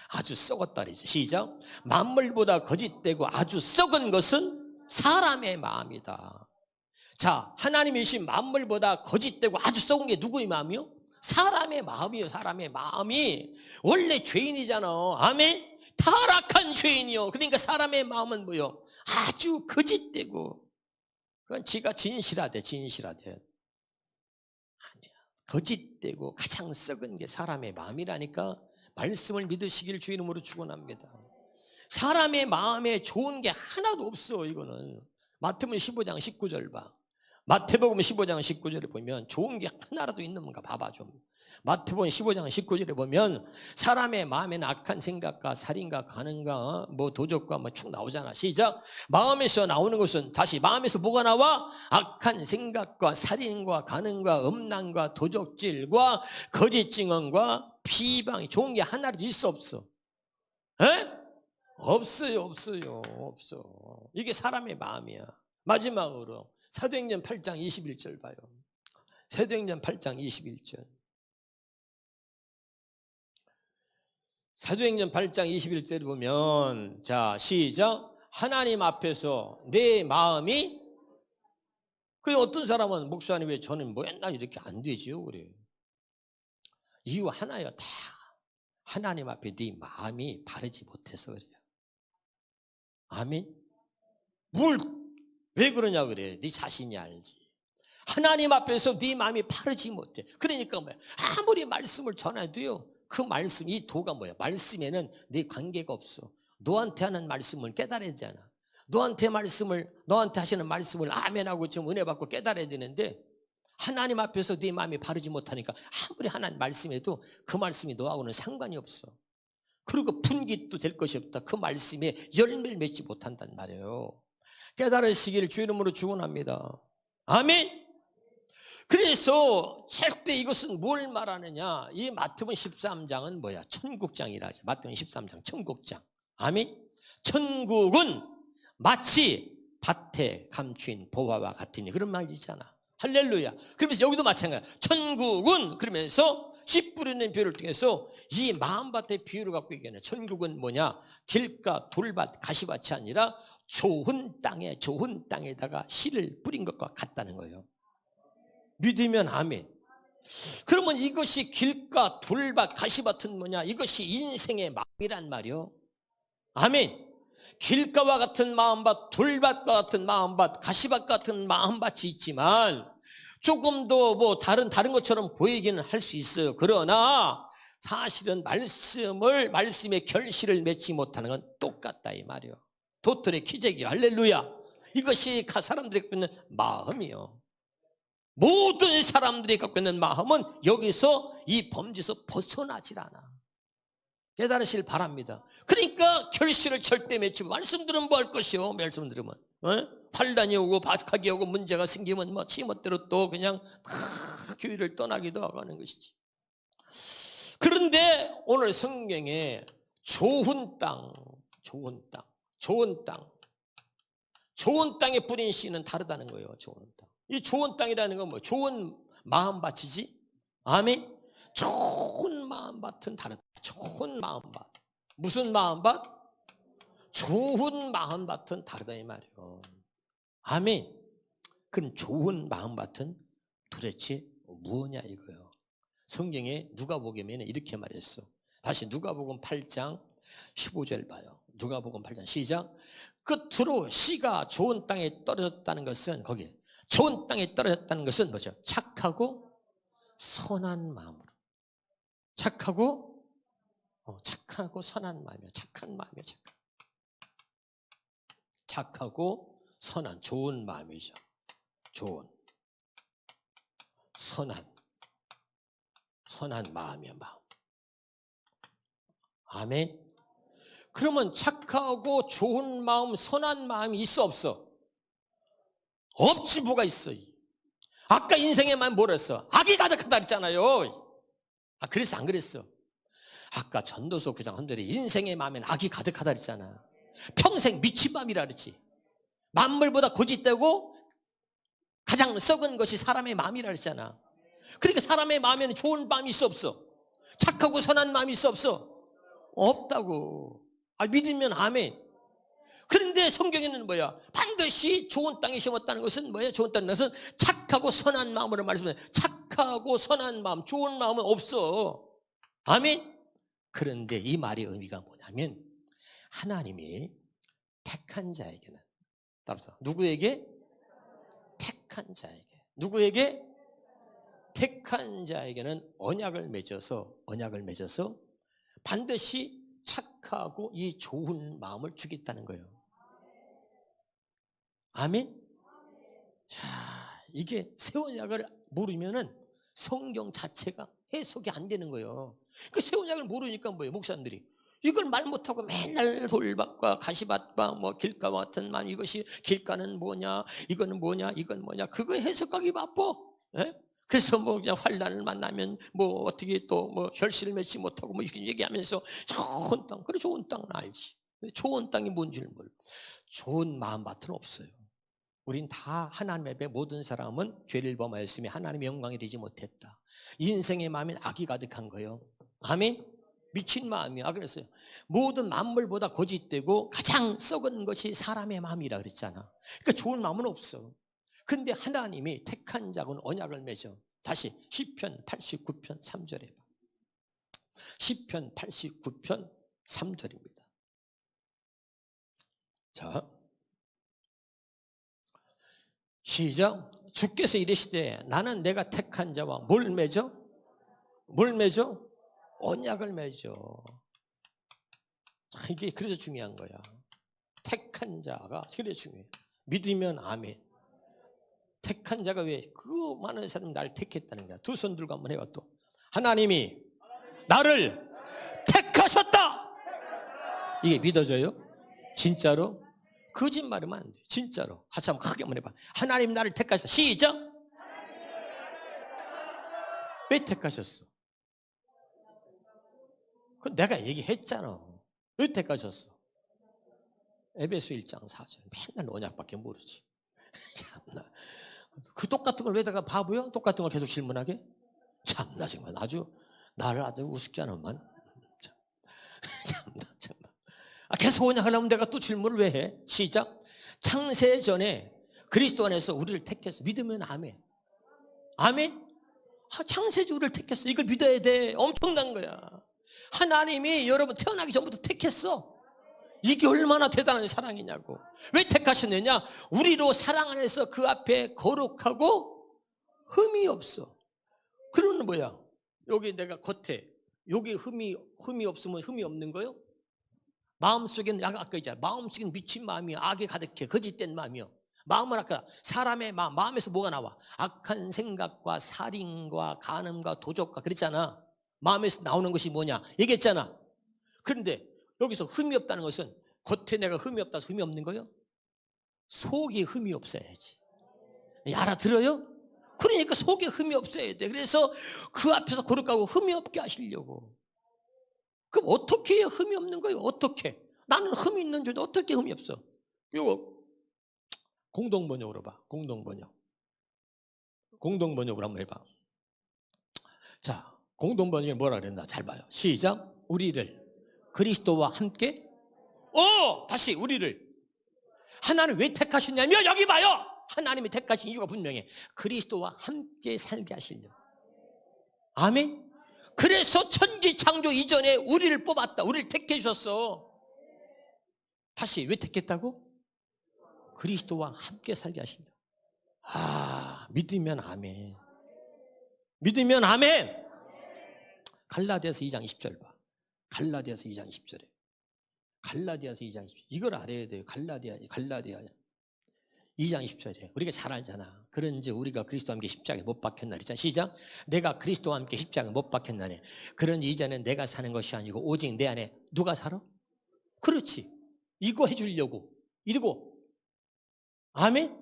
아주 썩었다리지. 시작. 만물보다 거짓되고 아주 썩은 것은 사람의 마음이다. 자, 하나님이신 만물보다 거짓되고 아주 썩은 게 누구의 마음이요? 사람의 마음이요. 사람의 마음이 원래 죄인이잖아. 아멘. 타락한 죄인이요. 그러니까 사람의 마음은 뭐요? 아주 거짓되고 그건 지가 진실하대. 아니야. 거짓되고 가장 썩은 게 사람의 마음이라니까. 말씀을 믿으시길 주 이름으로 축원합니다. 사람의 마음에 좋은 게 하나도 없어. 이거는 마태복음 15장 19절 봐. 마태복음 15장 19절에 보면 좋은 게 하나라도 있는가 봐봐 좀. 마태복음 15장 19절에 보면 사람의 마음에는 악한 생각과 살인과 간음과 뭐 도적과 뭐 쭉 나오잖아. 시작. 마음에서 나오는 것은 다시 마음에서 뭐가 나와? 악한 생각과 살인과 간음과 음란과 도적질과 거짓 증언과 비방이. 좋은 게 하나라도 있어 없어? 에? 없어요. 없어. 이게 사람의 마음이야. 마지막으로 사도행전 8장 21절 봐요. 사도행전 8장 21절. 사도행전 8장 21절을 보면 자 시작. 하나님 앞에서 내 마음이 그 어떤 사람은 목사님 왜 저는 뭐 옛날 이렇게 안 되지요? 그래. 이유 하나요. 다 하나님 앞에 네 마음이 바르지 못해서 그래요. 아멘. 왜 그러냐 그래. 네 자신이 알지. 하나님 앞에서 네 마음이 바르지 못해. 그러니까 뭐야. 아무리 말씀을 전해도요. 그 말씀, 이 도가 뭐야. 말씀에는 네 관계가 없어. 너한테 하는 말씀을 깨달아야 되잖아. 너한테 하시는 말씀을 아멘하고 좀 은혜 받고 깨달아야 되는데 하나님 앞에서 네 마음이 바르지 못하니까 아무리 하나님 말씀해도 그 말씀이 너하고는 상관이 없어. 그리고 분깃도 될 것이 없다. 그 말씀에 열매를 맺지 못한단 말이에요. 깨달으시기를 주 이름으로 축원합니다. 아멘. 그래서 절대 이것은 뭘 말하느냐, 이 마태복음 13장은 뭐야? 천국장이라 하죠. 마태복음 13장 천국장. 아멘. 천국은 마치 밭에 감추인 보화와 같으니, 그런 말이잖아. 할렐루야. 그러면서 여기도 마찬가지야. 천국은 그러면서 씨 뿌리는 비유를 통해서 이 마음밭의 비유를 갖고 얘기하는, 천국은 뭐냐? 길가 돌밭 가시밭이 아니라 좋은 땅에다가 씨를 뿌린 것과 같다는 거예요. 믿으면 아멘. 그러면 이것이 길가 돌밭 가시밭은 뭐냐? 이것이 인생의 마음이란 말이요. 아멘. 길가와 같은 마음밭, 돌밭과 같은 마음밭, 가시밭 같은 마음밭이 있지만 조금 더 뭐 다른 것처럼 보이기는 할 수 있어요. 그러나 사실은 말씀의 결실을 맺지 못하는 건 똑같다 이 말이요. 도토리 키재기. 할렐루야. 이것이 사람들이 갖고 있는 마음이요. 모든 사람들이 갖고 있는 마음은 여기서 이 범죄에서 벗어나질 않아. 깨달으시길 바랍니다. 그러니까 결실을 절대 맺지. 말씀 들으면 뭐 할 것이요? 말씀 들으면 환난이 오고 박하게 오고 문제가 생기면 뭐 지멋대로 또 그냥 교회를 떠나기도 하고 하는 것이지. 그런데 오늘 성경에 좋은 땅에 뿌린 씨는 다르다는 거예요. 좋은 땅. 이 좋은 땅이라는 건 뭐? 좋은 마음밭이지. 아멘. 좋은 마음밭은 다르다. 좋은 마음밭. 무슨 마음밭? 좋은 마음밭은 다르다 이 말이에요. 아멘. 그럼 좋은 마음밭은 도대체 무엇이냐 이거예요. 성경에 누가복음에는 이렇게 말했어. 다시 누가복음 8장 15절 봐요. 누가복음 8장 시작. 끝으로 씨가 좋은 땅에 떨어졌다는 것은, 거기에 좋은 땅에 떨어졌다는 것은 뭐죠? 착하고 선한 마음으로. 착하고 선한 마음이야. 착한 마음이야. 착하고 선한, 좋은 마음이죠. 좋은 선한 마음이야. 마음. 아멘. 그러면 착하고 좋은 마음, 선한 마음이 있어 없어? 없지. 뭐가 있어? 아까 인생의 마음 뭐라 했어? 악이 가득하다 했잖아요. 그랬어 안 그랬어? 아까 전도서 9장 헌들이 인생의 마음에는 악이 가득하다 했잖아. 평생 미친 마음이라 그랬지. 만물보다 고짓되고 가장 썩은 것이 사람의 마음이라 그랬잖아. 그러니까 사람의 마음에는 좋은 마음이 있어 없어? 착하고 선한 마음이 있어 없어? 없다고. 믿으면 아멘. 그런데 성경에는 뭐야? 반드시 좋은 땅에 심었다는 것은 뭐야? 좋은 땅인 것은 착하고 선한 마음으로 말씀해. 착하고 선한 마음, 좋은 마음은 없어. 아멘. 그런데 이 말의 의미가 뭐냐면, 하나님이 택한 자에게는, 따라서 누구에게? 택한 자에게. 누구에게? 택한 자에게는 언약을 맺어서 반드시 착하고 이 좋은 마음을 주겠다는 거예요. 아멘. 자, 이게 새 언약을 모르면은 성경 자체가 해석이 안 되는 거예요. 그 새 언약을 모르니까 뭐예요? 목사님들이 이걸 말 못하고 맨날 돌밭과 가시밭과 뭐 길가와 같은 마음, 이것이 길가는 뭐냐, 이거는 뭐냐, 이건 뭐냐, 그거 해석하기 바빠. 예? 그래서 뭐 그냥 환난을 만나면 뭐 어떻게 또 뭐 결실을 맺지 못하고 뭐 이렇게 얘기하면서 좋은 땅, 그래 좋은 땅은 알지. 좋은 땅이 뭔지를 몰라. 좋은 마음밭은 없어요. 우린 다 하나님 앞에 모든 사람은 죄를 범하였으며 하나님의 영광이 되지 못했다. 인생의 마음엔 악이 가득한 거예요. 아멘. 미친 마음이야. 그랬어요. 모든 만물보다 거짓되고 가장 썩은 것이 사람의 마음이라 그랬잖아. 그러니까 좋은 마음은 없어. 근데 하나님이 택한 자는 언약을 맺어. 다시 시편 89편 3절에 봐. 시편 89편 3절입니다. 자, 시작. 주께서 이르시되 나는 내가 택한 자와 뭘 맺어? 언약을 맺어. 이게 그래서 중요한 거야. 택한 자가 그래 중요해요. 믿으면 아멘. 택한 자가 왜? 그 많은 사람이 날 택했다는 거야. 두 손 들고 한번 해봐 또. 하나님이 나를 택하셨다. 이게 믿어져요? 진짜로? 거짓말하면 안 돼. 진짜로. 같이 한번 크게 한번 해봐. 하나님 나를 택하셨다. 시작. 왜 택하셨어? 그건 내가 얘기했잖아. 왜 택하셨어? 에베소 1장 4절. 맨날 언약밖에 모르지. 참나. 그 똑같은 걸 왜 내가 바보야? 똑같은 걸 계속 질문하게? 참나 정말 아주 나를 아주 우습게 하는만. 참나 참나. 계속 언약하려면 내가 또 질문을 왜 해? 시작. 창세 전에 그리스도 안에서 우리를 택했어. 믿으면 아멘. 아멘. 창세주 우리를 택했어. 이걸 믿어야 돼. 엄청난 거야. 하나님이 여러분 태어나기 전부터 택했어. 이게 얼마나 대단한 사랑이냐고. 왜 택하셨느냐? 우리로 사랑 안에서 그 앞에 거룩하고 흠이 없어. 그러는 뭐야? 여기 내가 겉에 여기 흠이 없으면 흠이 없는 거요? 마음속에는 아까 있잖아. 마음속에는 미친 마음이 악에 가득해. 거짓된 마음이요. 마음은 아까 사람의 마음에서 뭐가 나와? 악한 생각과 살인과 간음과 도적과 그랬잖아. 마음에서 나오는 것이 뭐냐? 얘기했잖아. 그런데 여기서 흠이 없다는 것은 겉에 내가 흠이 없다 해서 흠이 없는 거예요? 속에 흠이 없어야지. 알아들어요? 그러니까 속에 흠이 없어야 돼. 그래서 그 앞에서 거룩하고 흠이 없게 하시려고. 그럼 어떻게 해야 흠이 없는 거예요? 어떻게? 나는 흠이 있는 줄도 어떻게 흠이 없어? 이거 공동번역으로 봐. 공동번역으로 한번 해봐. 자, 공동번역에 뭐라 그랬나? 잘 봐요. 시작. 우리를 그리스도와 함께 다시 우리를 하나님 왜 택하셨냐면 여기 봐요. 하나님이 택하신 이유가 분명해. 그리스도와 함께 살게 하시려고. 아멘. 그래서 천지 창조 이전에 우리를 뽑았다. 우리를 택해 주셨어. 다시 왜 택했다고? 그리스도와 함께 살게 하시려고. 믿으면 아멘. 믿으면 아멘. 갈라디아서 2장 20절 봐. 갈라디아서 2장 20절에. 갈라디아서 2장 20절. 이걸 알아야 돼요. 갈라디아 2장 20절에. 우리가 잘 알잖아. 그런지 우리가 그리스도와 함께 십자가에 못 박혔나니. 자, 시작. 내가 그리스도와 함께 십자가에 못 박혔나니. 그런지 이제는 내가 사는 것이 아니고 오직 내 안에 누가 살아? 그렇지. 이거 해주려고. 이러고. 아멘.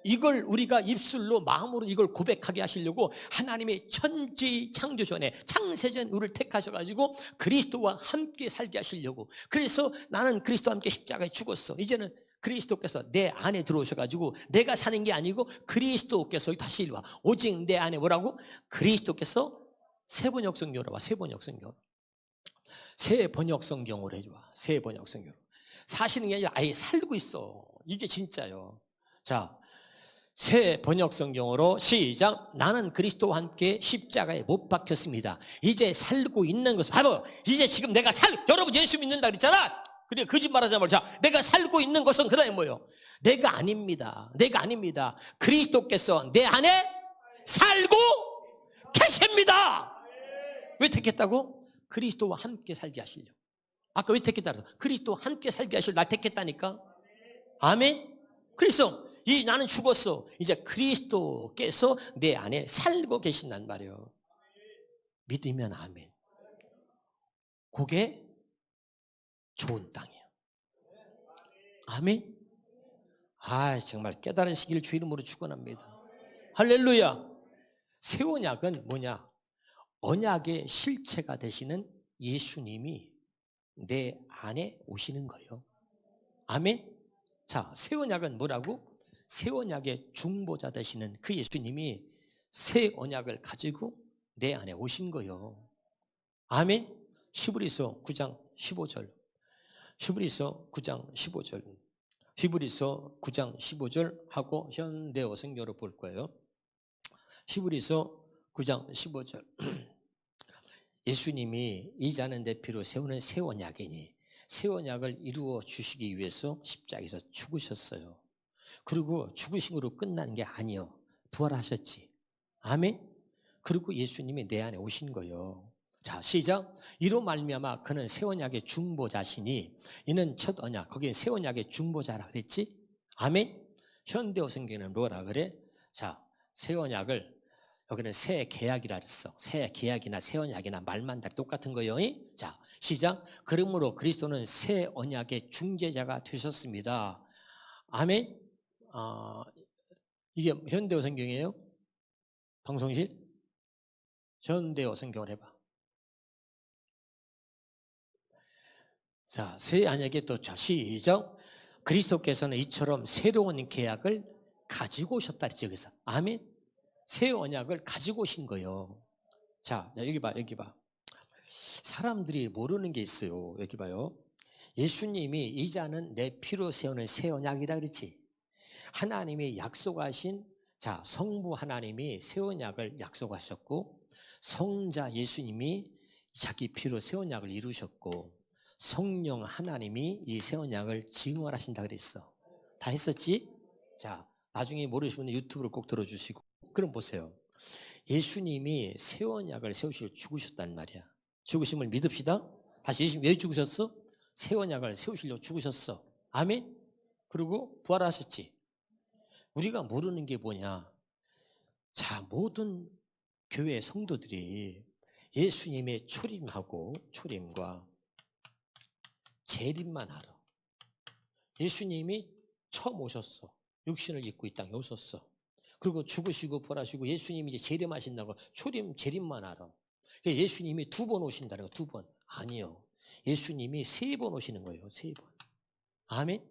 이걸 우리가 입술로 마음으로 이걸 고백하게 하시려고 하나님의 천지 창조 전에 창세전 우리를 택하셔가지고 그리스도와 함께 살게 하시려고. 그래서 나는 그리스도와 함께 십자가에 죽었어. 이제는 그리스도께서 내 안에 들어오셔가지고 내가 사는 게 아니고 그리스도께서 다시 일와 오직 내 안에 뭐라고? 그리스도께서 새 번역 성경으로 와. 새 번역 성경. 새 번역 성경으로 해줘. 새 번역 성경. 사시는 게 아니라 아예 살고 있어. 이게 진짜요. 자, 새 번역 성경으로 시작. 나는 그리스도와 함께 십자가에 못 박혔습니다. 이제 살고 있는 것은 바로 이제 지금 내가 여러분 예수 믿는다 그랬잖아. 그래 거짓말하지 말자. 내가 살고 있는 것은 그다음에 뭐예요? 내가 아닙니다. 그리스도께서 내 안에 살고 계십니다. 왜 택했다고? 그리스도와 함께 살게 하시려고. 아까 왜 택했다 그래서 그리스도와 함께 살게 하시려고 날 택했다니까. 아멘. 그래서 나는 죽었어. 이제 그리스도께서 내 안에 살고 계신단 말이에요. 믿으면 아멘. 그게 좋은 땅이에요. 아멘. 정말 깨달으시길 주 이름으로 축원합니다. 할렐루야. 새 언약은 뭐냐? 언약의 실체가 되시는 예수님이 내 안에 오시는 거예요. 아멘. 자, 새 언약은 뭐라고? 새 언약의 중보자 되시는 그 예수님이 새 언약을 가지고 내 안에 오신 거예요. 아멘. 히브리서 9장 15절. 히브리서 9장 15절. 히브리서 9장 15절 하고 현대어 성경으로 볼 거예요. 히브리서 9장 15절. 예수님이 이 자는 내 피로 세우는 새 언약이니 새 언약을 이루어 주시기 위해서 십자가에서 죽으셨어요. 그리고 죽으심으로 끝난 게 아니요. 부활하셨지. 아멘. 그리고 예수님이 내 안에 오신 거예요. 자, 시작. 이로 말미암아 그는 새 언약의 중보자시니 이는 첫 언약. 거기에 새 언약의 중보자라 그랬지? 아멘. 현대어 성경에는 뭐라 그래? 자, 새 언약을 여기는 새 계약이라 그랬어. 새 계약이나 새 언약이나 말만 다 똑같은 거예요. 자, 시작. 그러므로 그리스도는 새 언약의 중재자가 되셨습니다. 아멘. 이게 현대어 성경이에요? 방송실? 현대어 성경을 해봐. 자, 새 언약의 또 자, 시작. 그리스도께서는 이처럼 새로운 계약을 가지고 오셨다 그랬죠. 그래서 아멘. 새 언약을 가지고 오신 거예요. 자, 여기 봐, 여기 봐. 사람들이 모르는 게 있어요. 여기 봐요. 예수님이 이자는 내 피로 세우는 새 언약이라 그랬지. 하나님이 약속하신 자, 성부 하나님이 새 언약을 약속하셨고 성자 예수님이 자기 피로 새 언약을 이루셨고 성령 하나님이 이 새 언약을 증언하신다 그랬어. 다 했었지? 자, 나중에 모르시면 유튜브를 꼭 들어주시고. 그럼 보세요. 예수님이 새 언약을 세우시려 죽으셨단 말이야. 죽으심을 믿읍시다. 다시 예수님 왜 죽으셨어? 새 언약을 세우시려 죽으셨어. 아멘? 그리고 부활하셨지. 우리가 모르는 게 뭐냐? 자, 모든 교회 성도들이 예수님의 초림과 재림만 알아. 예수님이 처음 오셨어. 육신을 입고 이 땅에 오셨어. 그리고 죽으시고 부활하시고 예수님이 이제 재림하신다고 재림만 알아. 예수님이 2번 오신다는 거, 2번. 아니요. 예수님이 3번 오시는 거예요. 3번. 아멘?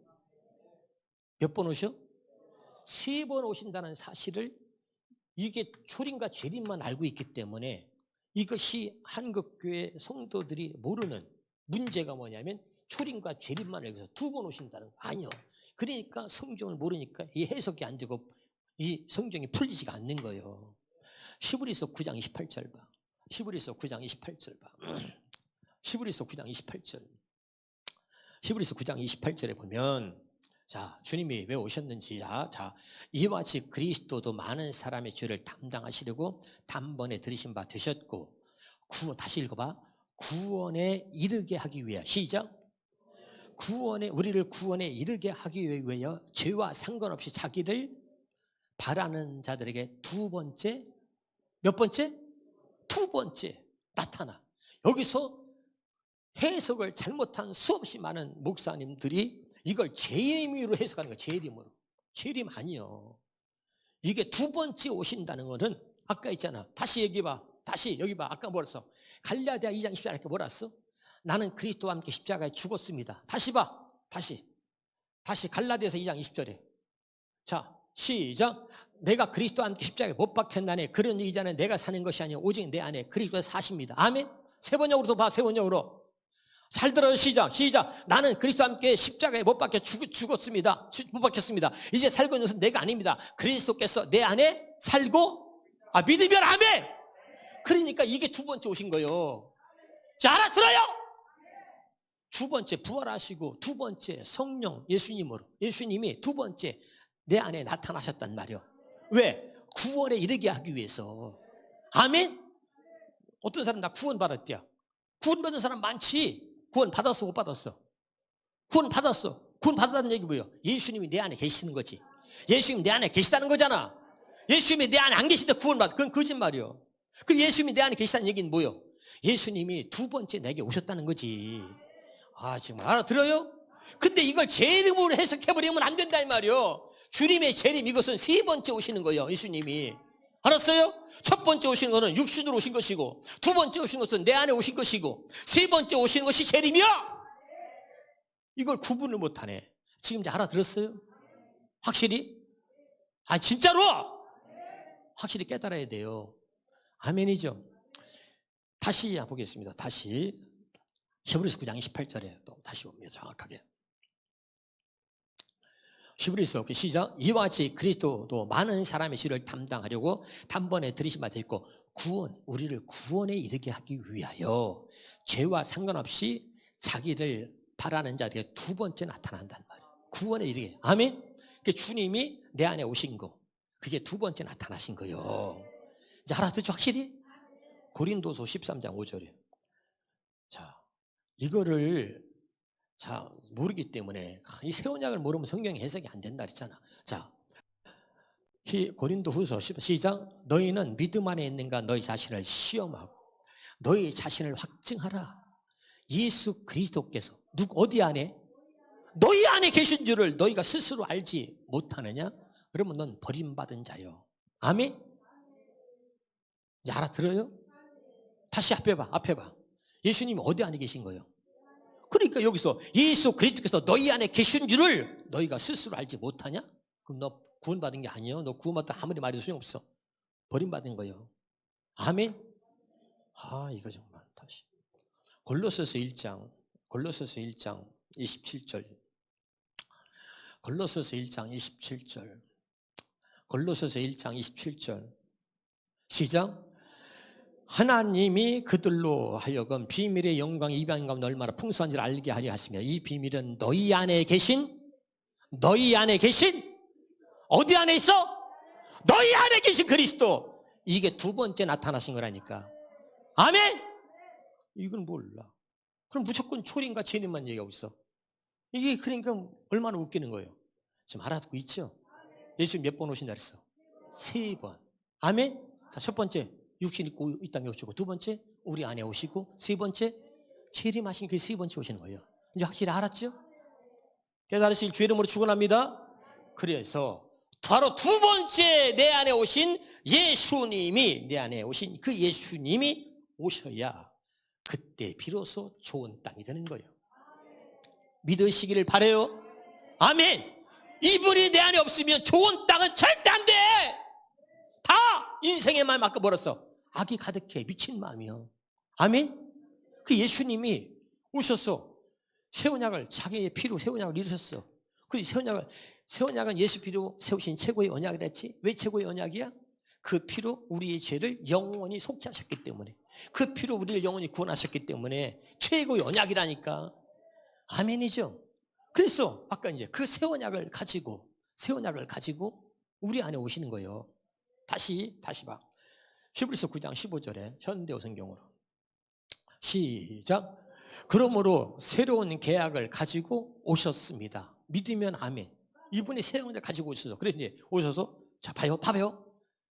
몇 번 오셔? 3번 오신다는 사실을 이게 초림과 재림만 알고 있기 때문에 이것이 한국교회 성도들이 모르는 문제가 뭐냐면 초림과 재림만 알고 있어서 2번 오신다는 거. 아니요. 그러니까 성경을 모르니까 이 해석이 안 되고 이 성경이 풀리지가 않는 거예요. 히브리서 9장 28절 봐. 히브리서 9장 28절 봐. 히브리서 9장 28절. 히브리서 9장 28절에 보면 자, 주님이 왜 오셨는지 자, 이와 같이 그리스도도 많은 사람의 죄를 담당하시려고 단번에 들이신 바 되셨고 다시 읽어봐. 구원에 이르게 하기 위해 시작. 우리를 구원에 이르게 하기 위하여 죄와 상관없이 자기를 바라는 자들에게 2번째 몇 번째? 2번째 나타나. 여기서 해석을 잘못한 수없이 많은 목사님들이 이걸 재림으로 해석하는 거예요. 재림으로. 재림 아니요. 이게 2번째 오신다는 것은 아까 있잖아. 다시 얘기해봐. 다시 여기 봐. 아까 뭐랬어? 갈라디아 2장 14절에 이렇게 뭐라 했어? 나는 그리스도와 함께 십자가에 죽었습니다. 다시 봐. 다시 갈라디아서 2장 20절에. 자, 시작. 내가 그리스도와 함께 십자가에 못 박혔나니 그런 이자는 내가 사는 것이 아니요 오직 내 안에 그리스도가 사십니다. 아멘. 세 번역으로도 봐. 세 번역으로. 잘 들어요. 시작. 나는 그리스도와 함께 십자가에 못 박혀 죽었습니다. 못 박혔습니다. 이제 살고 있는 것은 내가 아닙니다. 그리스도께서 내 안에 살고 믿으면 아멘. 그러니까 이게 2번째 오신 거예요. 자, 알아들어요? 2번째 부활하시고 2번째 성령 예수님이 2번째 내 안에 나타나셨단 말이에요. 왜? 구원에 이르게 하기 위해서. 아멘? 어떤 사람 나 구원 받았대요. 구원 받은 사람 많지. 구원 받았어 못 받았어? 구원 받았어. 구원 받았다는 얘기 뭐예요? 예수님이 내 안에 계시는 거지. 예수님이 내 안에 계시다는 거잖아. 예수님이 내 안에 안 계신데 구원 받아. 그건 거짓말이요. 그럼 예수님이 내 안에 계시다는 얘기는 뭐예요? 예수님이 2번째 내게 오셨다는 거지. 정말 알아들어요? 근데 이걸 재림으로 해석해버리면 안 된다 이 말이요. 주님의 재림 이것은 3번째 오시는 거예요. 예수님이. 알았어요? 첫 번째 오시는 것은 육신으로 오신 것이고 2번째 오시는 것은 내 안에 오신 것이고 3번째 오시는 것이 재림이야. 이걸 구분을 못하네. 지금 이제 알아들었어요? 확실히? 진짜로? 확실히 깨달아야 돼요. 아멘이죠. 다시 보겠습니다. 다시 히브리서 9장 28절에 또 다시 봅니다. 정확하게. 히브리서 시작. 이와 같이 그리스도도 많은 사람의 죄를 담당하려고 단번에 들이신 바 되었고 우리를 구원에 이르게 하기 위하여 죄와 상관없이 자기를 바라는 자들에게 2번째 나타난단 말이에요. 구원에 이르게. 아멘. 그 주님이 내 안에 오신 거 그게 2번째 나타나신 거예요. 이제 알아듣죠? 확실히? 고린도서 13장 5절이에요. 자, 이거를 모르기 때문에 이 새 언약을 모르면 성경 해석이 안 된다 그랬잖아. 자, 고린도후서 10장 너희는 믿음 안에 있는가 너희 자신을 시험하고 너희 자신을 확증하라. 예수 그리스도께서 어디 안에? 너희 안에 계신 줄을 너희가 스스로 알지 못하느냐? 그러면 넌 버림받은 자요. 아멘? 이제 알아들어요? 다시 앞에 봐. 예수님이 어디 안에 계신 거예요? 그러니까 여기서 예수 그리스도께서 너희 안에 계신 줄을 너희가 스스로 알지 못하냐? 그럼 너 구원받은 게 아니에요. 너 구원받다 아무리 말해도 소용없어. 버림받은 거예요. 아멘? 이거 정말 다시. 골로새서 1장 27절. 골로새서 1장 27절. 골로새서 1장 27절. 시작. 하나님이 그들로 하여금 비밀의 영광이 이방인 가운데 얼마나 풍성한지를 알게 하려 하시며 이 비밀은 너희 안에 계신 어디 안에 있어? 너희 안에 계신 그리스도. 이게 두 번째 나타나신 거라니까. 아멘? 이건 몰라. 그럼 무조건 초림과 재림만 얘기하고 있어. 이게 그러니까 얼마나 웃기는 거예요. 지금 알아듣고 있죠? 예수 몇 번 오신다 그랬어? 3번. 아멘? 자, 첫 번째 육신 입고 이 땅에 오시고, 두 번째 우리 안에 오시고, 세 번째 재림하신 그 세 번째 오시는 거예요. 이제 확실히 알았죠? 깨달으실 주의 이름으로 축원합니다. 그래서 바로 두 번째 내 안에 오신 예수님이, 내 안에 오신 그 예수님이 오셔야 그때 비로소 좋은 땅이 되는 거예요. 믿으시기를 바라요. 아멘. 이분이 내 안에 없으면 좋은 땅은 절대 안 돼. 다 인생의 말 막고 벌었어. 악이 가득해. 미친 마음이요. 아멘. 그 예수님이 오셔서 새 언약을 자기의 피로 새 언약을 이루셨어. 그 새 언약은 예수 피로 세우신 최고의 언약이라 했지. 왜 최고의 언약이야? 그 피로 우리의 죄를 영원히 속죄하셨기 때문에, 그 피로 우리를 영원히 구원하셨기 때문에 최고의 언약이라니까. 아멘이죠. 그래서 아까 이제 그 새 언약을 가지고 우리 안에 오시는 거예요. 다시 봐. 히브리서 9장 15절에 현대어 성경으로 시작. 그러므로 새로운 계약을 가지고 오셨습니다. 믿으면 아멘. 이분이 새 언약을 가지고 오셔서, 그래서 이제 오셔서 자 봐요.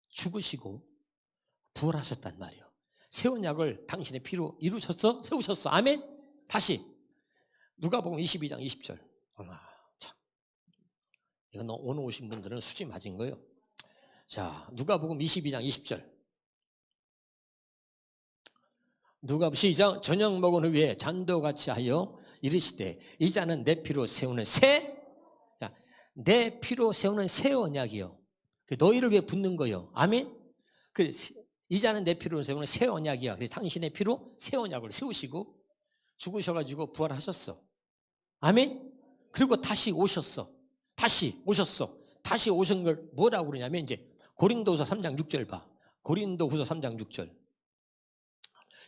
죽으시고 부활하셨단 말이에요. 새 언약을 당신의 피로 이루셨어, 세우셨어. 아멘. 다시 누가복음 22장 20절. 참, 이건 오늘 오신 분들은 수지 맞은 거예요. 자, 누가복음 22장 20절. 누가복음 시작. 저녁 먹은 후에 잔도같이 하여 이르시되 이 잔은 내 피로 세우는 내 피로 세우는 새 언약이요. 너희를 위해 붓는 거예요. 아멘. 이 잔은 내 피로 세우는 새 언약이야. 그래서 당신의 피로 새 언약을 세우시고 죽으셔가지고 부활하셨어. 아멘. 그리고 다시 오셨어. 다시 오신 걸 뭐라고 그러냐면 이제 고린도후서 3장 6절 봐. 고린도후서 3장 6절.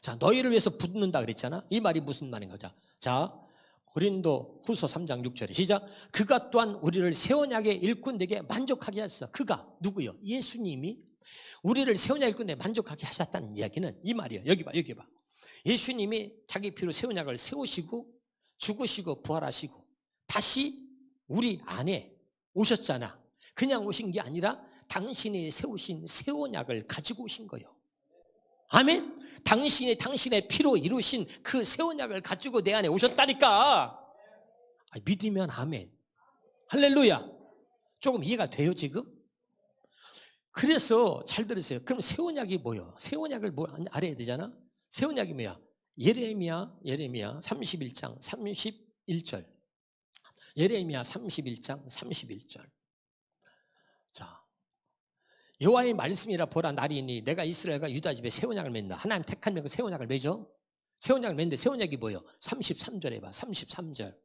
자, 너희를 위해서 붓는다 그랬잖아. 이 말이 무슨 말인 거죠? 자, 고린도후서 3장 6절에 시작. 그가 또한 우리를 새 언약의 일꾼되게 만족하게 하셨어. 그가 누구요? 예수님이 우리를 새 언약 일꾼되게 만족하게 하셨다는 이야기는 이 말이에요. 여기 봐. 예수님이 자기 피로 새 언약을 세우시고 죽으시고 부활하시고 다시 우리 안에 오셨잖아. 그냥 오신 게 아니라 당신이 세우신 새 언약을 가지고 오신 거예요. 아멘. 당신이 당신의 피로 이루신 그 새 언약을 가지고 내 안에 오셨다니까. 믿으면 아멘. 할렐루야. 조금 이해가 돼요 지금? 그래서 잘 들으세요. 그럼 새 언약이 뭐예요? 새 언약을 뭐 알아야 되잖아. 새 언약이 뭐야? 예레미야 31장 31절. 예레미야 31장 31절. 자, 여호와의 말씀이라 보라 날이니 내가 이스라엘과 유다 집에 새 언약을 맺는다. 하나님 택한 명과 새 언약을 맺어. 새 언약을 맺는데 새 언약이 뭐예요? 33절에 봐. 33절.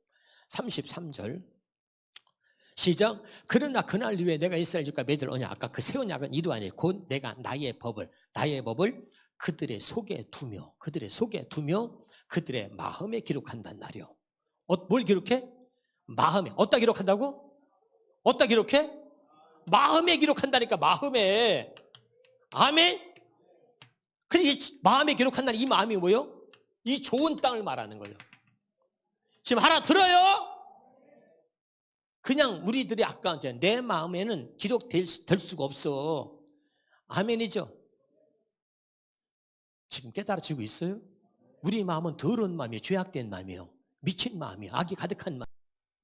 시작. 그러나 그날 이후에 내가 이스라엘 집과 맺을 언약. 아까 그 새 언약은 이도 아니에요. 곧 내가 나의 법을 그들의 속에 두며 그들의 마음에 기록한단 말이요. 뭘 기록해? 마음에. 어디다 기록한다고? 어디다 기록해? 마음에 기록한다니까. 마음에. 아멘. 근데 이 마음에 기록한다는 이 마음이 뭐예요? 이 좋은 땅을 말하는 거예요. 지금 알아들어요? 그냥 우리들이 아까 내 마음에는 기록될 수가 없어. 아멘이죠? 지금 깨달아지고 있어요? 우리 마음은 더러운 마음이에요. 죄악된 마음이에요. 미친 마음이에요. 악이 가득한 마음.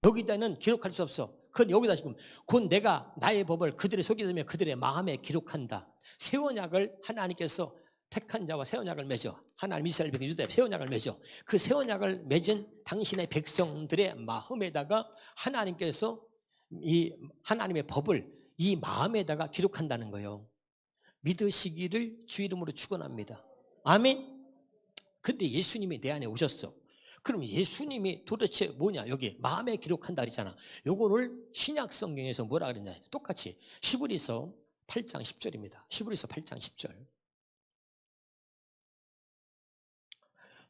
여기다는 기록할 수 없어. 그건 여기다 지금 곧 내가 나의 법을 그들의 속에 두며 그들의 마음에 기록한다. 새 언약을 하나님께서 택한 자와 새 언약을 맺어. 하나님 이스라엘 백성 유다에 새 언약을 맺어. 그 새 언약을 맺은 당신의 백성들의 마음에다가 하나님께서 이 하나님의 법을 이 마음에다가 기록한다는 거예요. 믿으시기를 주 이름으로 축원합니다. 아멘. 근데 예수님이 내 안에 오셨어. 그럼 예수님이 도대체 뭐냐? 여기 마음에 기록한다 그랬잖아. 요거를 신약 성경에서 뭐라 그랬냐? 똑같이 히브리서 8장 10절입니다. 히브리서 8장 10절.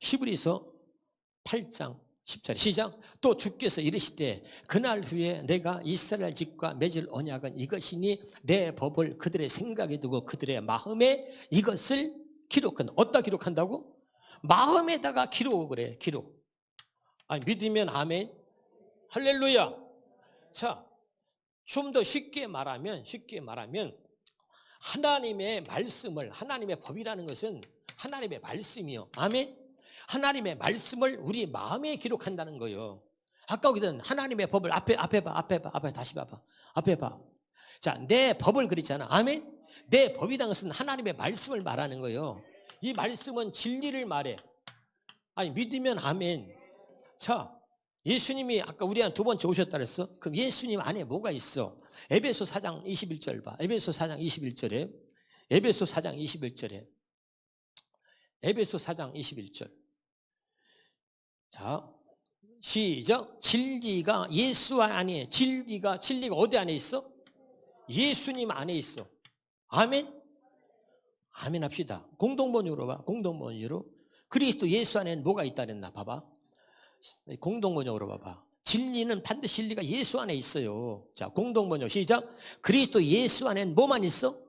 히브리서 8장 10절 시작. 또 주께서 이르시되 그날 후에 내가 이스라엘 집과 맺을 언약은 이것이니 내 법을 그들의 생각에 두고 그들의 마음에 이것을 기록한다. 어디다 기록한다고? 마음에다가 기록을 해. 기록. 아니, 믿으면 아멘. 할렐루야. 자, 좀 더 쉽게 말하면 하나님의 말씀을, 하나님의 법이라는 것은 하나님의 말씀이요. 아멘. 하나님의 말씀을 우리 마음에 기록한다는 거예요. 아까 거기든 하나님의 법을 앞에 다시 봐봐. 앞에 봐. 자, 내 법을 그랬잖아. 아멘. 내 법이라는 것은 하나님의 말씀을 말하는 거예요. 이 말씀은 진리를 말해. 아니, 믿으면 아멘. 자, 예수님이 아까 우리한테 두 번째 오셨다 그랬어? 그럼 예수님 안에 뭐가 있어? 에베소 4장 21절 봐. 에베소 4장 21절에. 에베소 4장 21절에. 에베소 4장 21절. 자, 시작. 진리가 예수 안에, 진리가 어디 안에 있어? 예수님 안에 있어. 아멘? 아멘 합시다. 공동번역으로 봐. 공동번역으로. 그리스도 예수 안에는 뭐가 있다 그랬나? 봐봐. 공동번역으로 봐봐. 진리는 반드시 진리가 예수 안에 있어요. 자, 공동번역 시작. 그리스도 예수 안에는 뭐만 있어?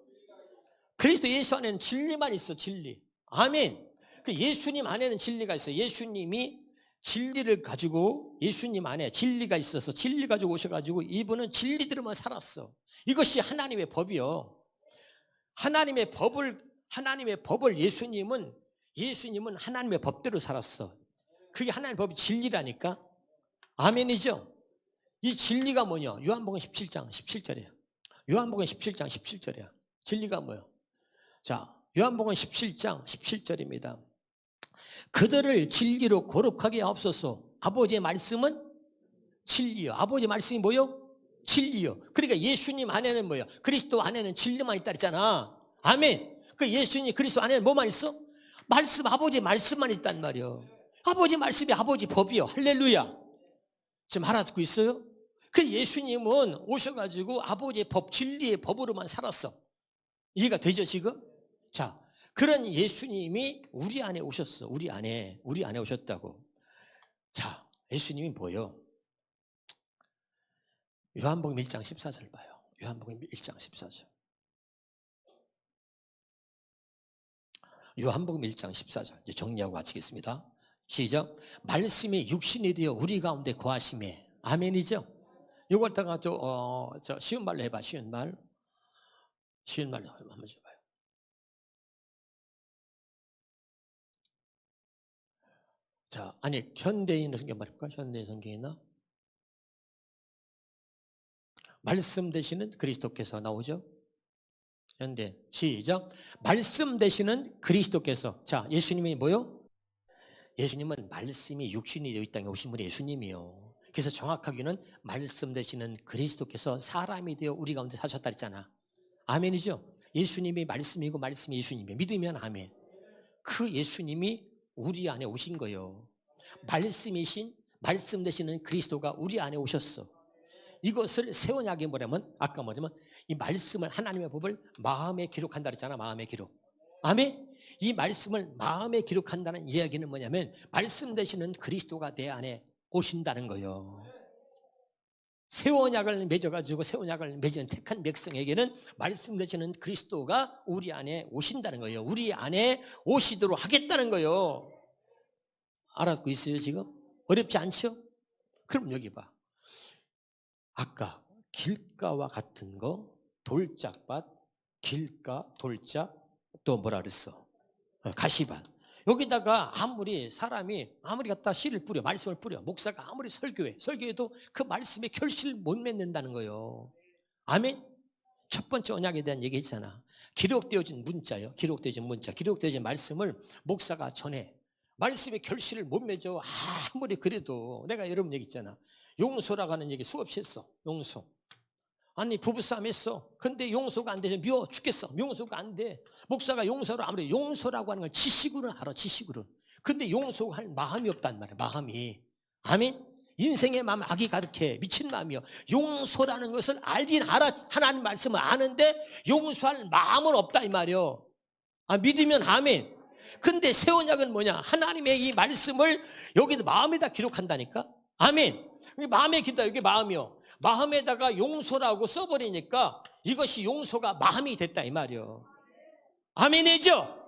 그리스도 예수 안에는 진리만 있어. 진리. 아멘. 그 예수님 안에는 진리가 있어요. 예수님이 진리를 가지고 예수님 안에 진리가 있어서 진리 가지고 오셔가지고 이분은 진리대로만 살았어. 이것이 하나님의 법이요. 하나님의 법을 예수님은 하나님의 법대로 살았어. 그게 하나님의 법이 진리라니까. 아멘이죠. 이 진리가 뭐냐? 요한복음 17장 17절이에요. 요한복음 17장 17절이야. 진리가 뭐야? 자, 요한복음 17장 17절입니다. 그들을 진리로 거룩하게 하옵소서. 아버지의 말씀은 진리요. 아버지의 말씀이 뭐요? 진리요. 그러니까 예수님 안에는 뭐요? 그리스도 안에는 진리만 있다 그랬잖아. 아멘. 그 예수님 그리스도 안에는 뭐만 있어? 말씀, 아버지의 말씀만 있단 말이요. 아버지 말씀이 아버지 법이요. 할렐루야. 지금 알아듣고 있어요? 그 예수님은 오셔가지고 아버지의 법, 진리의 법으로만 살았어. 이해가 되죠 지금? 자, 그런 예수님이 우리 안에 오셨어. 우리 안에 오셨다고. 자, 예수님이 뭐예요? 요한복음 1장 14절 봐요. 요한복음 1장 14절. 요한복음 1장 14절. 이제 정리하고 마치겠습니다. 시작. 말씀이 육신이 되어 우리 가운데 거하심에. 아멘이죠? 요걸 갖다가 쉬운 말로 해봐. 쉬운 말로 한번 해봐요. 자, 아니 현대인 성경 말일까? 현대 성경이나 말씀 되시는 그리스도께서 나오죠? 현대 시작. 말씀 되시는 그리스도께서. 자, 예수님이 뭐요? 예수님은 말씀이 육신이 되어 이 땅에 오신 분이 예수님이요. 그래서 정확하게는 말씀 되시는 그리스도께서 사람이 되어 우리 가운데 사셨다 했잖아. 아멘이죠? 예수님이 말씀이고 말씀이 예수님이에요. 믿으면 아멘. 그 예수님이 우리 안에 오신 거예요. 말씀이신, 말씀 되시는 그리스도가 우리 안에 오셨어. 이것을 새 언약이 뭐냐면 아까 뭐냐면 이 말씀을, 하나님의 법을 마음에 기록한다 그랬잖아. 마음에 기록. 아멘. 이 말씀을 마음에 기록한다는 이야기는 뭐냐면 말씀 되시는 그리스도가 내 안에 오신다는 거예요. 새 언약을 맺어가지고 새 언약을 맺은 택한 백성에게는 말씀되시는 그리스도가 우리 안에 오신다는 거예요. 우리 안에 오시도록 하겠다는 거예요. 알아듣고 있어요 지금? 어렵지 않죠? 그럼 여기 봐. 아까 길가와 같은 거, 돌짝밭, 길가, 돌짝, 또 뭐라 그랬어? 가시밭. 여기다가 사람이 아무리 갖다 씨를 뿌려, 말씀을 뿌려, 목사가 아무리 설교해도 그 말씀에 결실을 못 맺는다는 거예요. 아멘? 첫 번째 언약에 대한 얘기 했잖아. 기록되어진 문자요. 기록되어진 말씀을 목사가 전해. 말씀에 결실을 못 맺어. 아무리 그래도 내가 여러분 얘기 있잖아. 용서라고 하는 얘기 수없이 했어. 용서. 아니 부부싸움 했어. 근데 용서가 안 되죠. 미워 죽겠어. 용서가 안 돼. 목사가 용서를 아무리 용서라고 하는 걸 지식으로는 알아. 지식으로. 근데 용서할 마음이 없단 말이야. 마음이. 아멘. 인생의 마음 악이 가득해. 미친 마음이요. 용서라는 것을 알긴 알아. 하나님 말씀을 아는데 용서할 마음은 없다 이 말이요. 믿으면 아멘. 근데 새 언약은 뭐냐? 하나님의 이 말씀을 여기도 마음에다 기록한다니까. 아멘. 마음에 기다 이게 마음이요. 마음에다가 용서라고 써버리니까 이것이 용서가 마음이 됐다 이 말이요. 아멘이죠?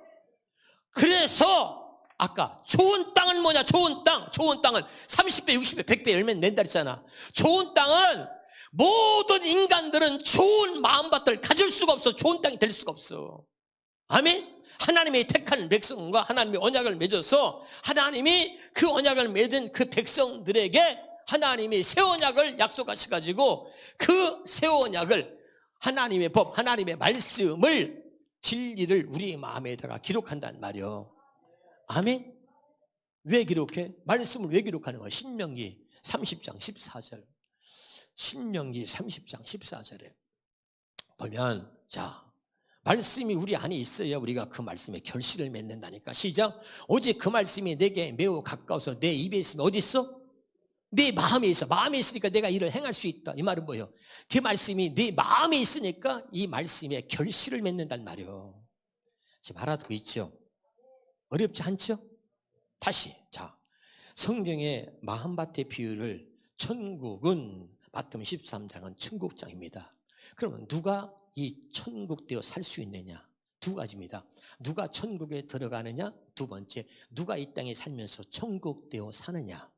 그래서 아까 좋은 땅은 뭐냐? 좋은 땅은 30배, 60배, 100배 열매 낸다 했잖아. 좋은 땅은 모든 인간들은 좋은 마음밭을 가질 수가 없어. 좋은 땅이 될 수가 없어. 아멘? 하나님의 택한 백성과 하나님의 언약을 맺어서 하나님이 그 언약을 맺은 그 백성들에게 하나님이 새 언약을 약속하셔가지고 그 새 언약을 하나님의 법, 하나님의 말씀을 진리를 우리 마음에다가 기록한단 말이요. 아멘? 왜 기록해? 말씀을 왜 기록하는 거야? 신명기 30장 14절. 신명기 30장 14절에 보면 말씀이 우리 안에 있어야 우리가 그 말씀에 결실을 맺는다니까. 시작. 오직 그 말씀이 내게 매우 가까워서 내 입에 있으면 어디 있어? 네 마음에 있어. 마음에 있으니까 내가 이를 행할 수 있다. 이 말은 뭐예요? 그 말씀이 네 마음에 있으니까 이 말씀에 결실을 맺는단 말이에요. 지금 알아듣고 있죠? 어렵지 않죠? 다시 성경의 마음밭의 비유를 천국은 마태복음 13장은 천국장입니다. 그러면 누가 이 천국 되어 살 수 있느냐? 두 가지입니다. 누가 천국에 들어가느냐? 두 번째, 누가 이 땅에 살면서 천국 되어 사느냐?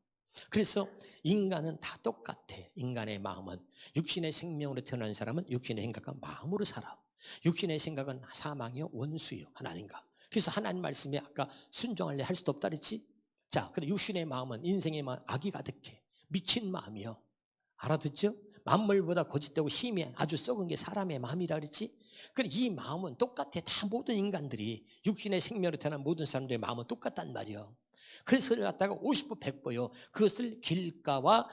그래서 인간은 다 똑같아. 인간의 마음은 육신의 생명으로 태어난 사람은 육신의 생각과 마음으로 살아. 육신의 생각은 사망이요 원수요 하나님과. 그래서 하나님 말씀에 아까 순종할래 할 수도 없다 그랬지. 그래 육신의 마음은 인생의 마음 악이 가득해. 미친 마음이요. 알아듣죠? 만물보다 거짓되고 심히 아주 썩은 게 사람의 마음이라 그랬지. 그래 이 마음은 똑같아. 다 모든 인간들이 육신의 생명으로 태어난 모든 사람들의 마음은 똑같단 말이요. 그래서 그걸 갖다가 50보 100보요. 그것을 길가와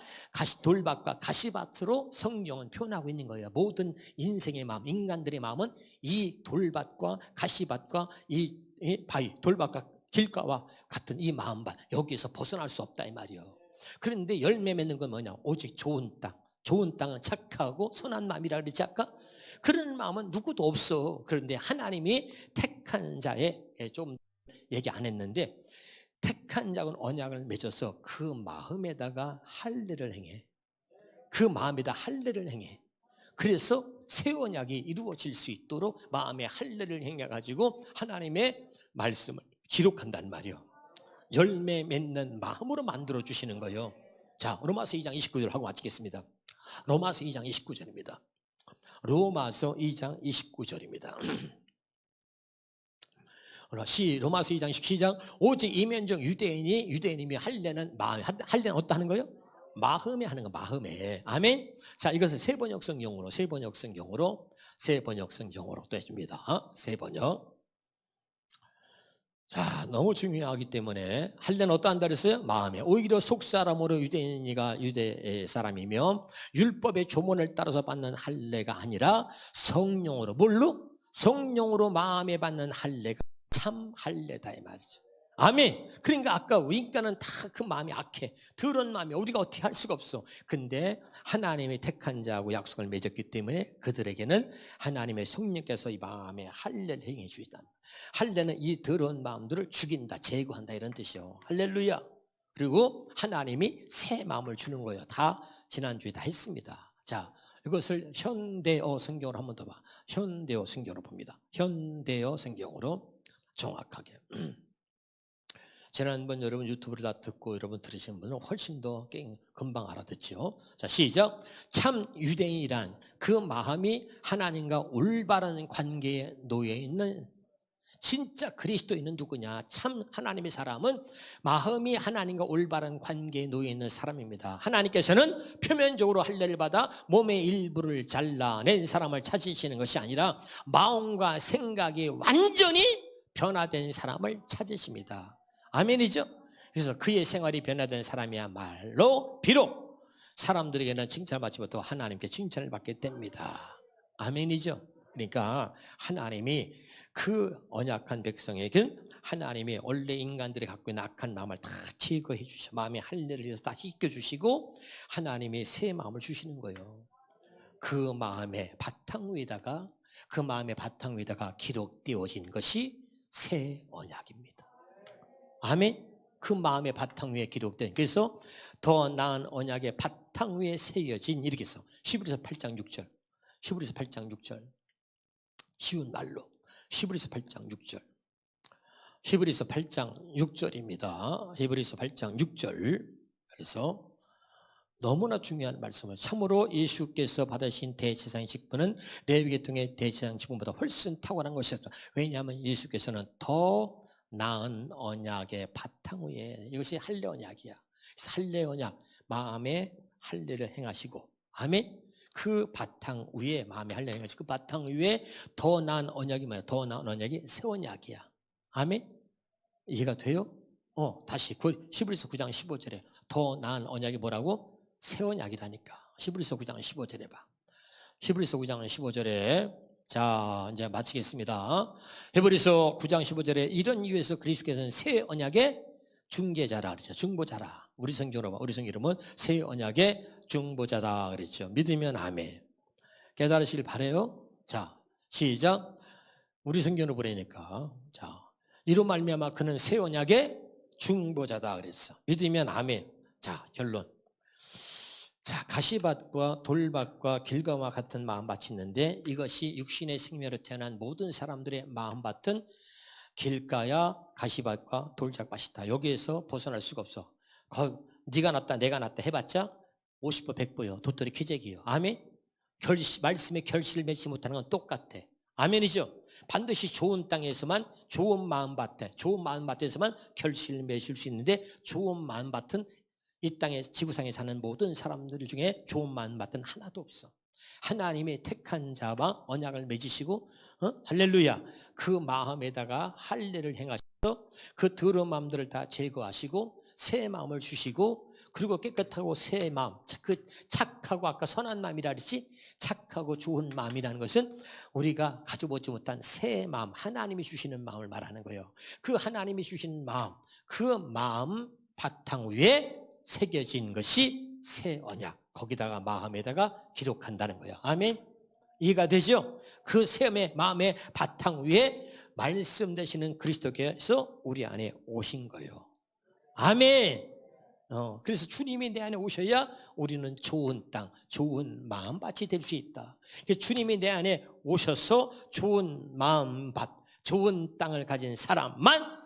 돌밭과 가시밭으로 성경은 표현하고 있는 거예요. 모든 인생의 마음, 인간들의 마음은 이 돌밭과 가시밭과 이 바위, 돌밭과 길가와 같은 이 마음밭, 여기에서 벗어날 수 없다 이 말이에요. 그런데 열매 맺는 건 뭐냐? 오직 좋은 땅. 좋은 땅은 착하고 선한 마음이라 그랬지 아까? 그런 마음은 누구도 없어. 그런데 하나님이 택한 자에 좀 얘기 안 했는데 택한 자는 언약을 맺어서 그 마음에다가 할례를 행해. 그 마음에다 할례를 행해. 그래서 새 언약이 이루어질 수 있도록 마음에 할례를 행해가지고 하나님의 말씀을 기록한단 말이요. 열매 맺는 마음으로 만들어 주시는 거예요. 로마서 2장 29절 하고 마치겠습니다. 로마서 2장 29절입니다. 로마서 2장 29절입니다. 로마서 2장 29절. 오직 이면적 유대인이며 할례는 마음. 할례는 어디다 하는 거예요? 마음에 하는 거. 마음에. 아멘. 이것은 세번역 성경으로 또 해줍니다. 세번역. 너무 중요하기 때문에 할례는 어떠 한다 그랬어요? 마음에. 오히려 속사람으로 유대인이가 유대 사람이며 율법의 조문을 따라서 받는 할례가 아니라 성령으로. 뭘로? 성령으로 마음에 받는 할례가 참 할례다 이 말이죠. 아멘. 그러니까 아까 인간은 다 그 마음이 악해. 더러운 마음이 우리가 어떻게 할 수가 없어. 근데 하나님의 택한 자하고 약속을 맺었기 때문에 그들에게는 하나님의 성령께서 이 마음에 할례를 행해 주시다. 할례는 이 더러운 마음들을 죽인다, 제거한다 이런 뜻이요. 할렐루야. 그리고 하나님이 새 마음을 주는 거예요. 다 지난주에 다 했습니다. 자, 이것을 현대어 성경으로 한 번 더 봐. 현대어 성경으로 봅니다. 현대어 성경으로 정확하게. 지난번 여러분 유튜브를 다 듣고 여러분 들으신 분은 훨씬 더 금방 알아듣죠. 자, 시작. 참 유대인이란 그 마음이 하나님과 올바른 관계에 놓여 있는 진짜 그리스도인은 누구냐? 참 하나님의 사람은 마음이 하나님과 올바른 관계에 놓여 있는 사람입니다. 하나님께서는 표면적으로 할례를 받아 몸의 일부를 잘라낸 사람을 찾으시는 것이 아니라 마음과 생각이 완전히 변화된 사람을 찾으십니다. 아멘이죠? 그래서 그의 생활이 변화된 사람이야말로 비록 사람들에게는 칭찬을 받지 못하고 하나님께 칭찬을 받게 됩니다. 아멘이죠? 그러니까 하나님이 그 언약한 백성에겐 하나님이 원래 인간들이 갖고 있는 악한 마음을 다 제거해 주시고 마음의 할례를 해서 다 씻겨 주시고 하나님이 새 마음을 주시는 거예요. 그 마음의 바탕 위에다가 기록되어진 것이 새 언약입니다. 아멘. 그 마음의 바탕 위에 기록된, 그래서 더 나은 언약의 바탕 위에 새겨진, 이렇게 해서 히브리서 8장 6절, 히브리서 8장 6절, 쉬운 말로 히브리서 8장 6절, 히브리서 8장 6절입니다. 히브리서 8장 6절. 그래서 너무나 중요한 말씀을, 참으로 예수께서 받으신 대제사장 직분은 레위 계통의 대제사장 직분보다 훨씬 탁월한 것이었다. 왜냐하면 예수께서는 더 나은 언약의 바탕 위에, 이것이 할례 언약이야. 그래서 할례 언약, 마음의 할례를 행하시고, 아멘. 그 바탕 위에 마음의 할례를 행하시고, 그 바탕 위에 더 나은 언약이 뭐야? 더 나은 언약이 새 언약이야. 아멘. 이해가 돼요? 다시 히브리서 9장 15절에 더 나은 언약이 뭐라고? 새 언약이라니까. 히브리서 9장 15절에 봐. 히브리서 9장 15절에, 자, 이제 마치겠습니다. 히브리서 9장 15절에 이런 이유에서 그리스도께서는 새 언약의 중개자라 그랬죠. 중보자라. 우리 성경으로 봐. 우리 성경 이름은 새 언약의 중보자다 그랬죠. 믿으면 아멘. 깨달으시길 바라요. 자, 시작. 우리 성경으로 보내니까, 자, 이로 말미암아 그는 새 언약의 중보자다 그랬어. 믿으면 아멘. 자, 결론. 자, 가시밭과 돌밭과 길가와 같은 마음밭이 있는데 이것이 육신의 생명으로 태어난 모든 사람들의 마음밭은 길가야 가시밭과 돌짝밭이다. 여기에서 벗어날 수가 없어. 네가 낫다 내가 낫다 해봤자 50보 100보요. 도토리 키재기요. 아멘. 말씀에 결실을 맺지 못하는 건 똑같아. 아멘이죠. 반드시 좋은 땅에서만, 좋은 마음밭에서만 결실을 맺을 수 있는데, 좋은 마음밭은 이 땅에, 지구상에 사는 모든 사람들 중에 좋은 마음밭은 하나도 없어. 하나님의 택한 자와 언약을 맺으시고, 할렐루야, 그 마음에다가 할례를 행하셔서 그 더러운 마음들을 다 제거하시고 새 마음을 주시고, 그리고 깨끗하고 새 마음, 그 착하고, 아까 선한 마음이라 그랬지? 착하고 좋은 마음이라는 것은 우리가 가져보지 못한 새 마음, 하나님이 주시는 마음을 말하는 거예요. 그 하나님이 주시는 마음, 그 마음 바탕 위에 새겨진 것이 새 언약, 거기다가 마음에다가 기록한다는 거예요. 아멘. 이해가 되죠? 그 새 마음의 바탕 위에 말씀 되시는 그리스도께서 우리 안에 오신 거예요. 아멘. 그래서 주님이 내 안에 오셔야 우리는 좋은 땅, 좋은 마음밭이 될 수 있다. 주님이 내 안에 오셔서 좋은 마음밭, 좋은 땅을 가진 사람만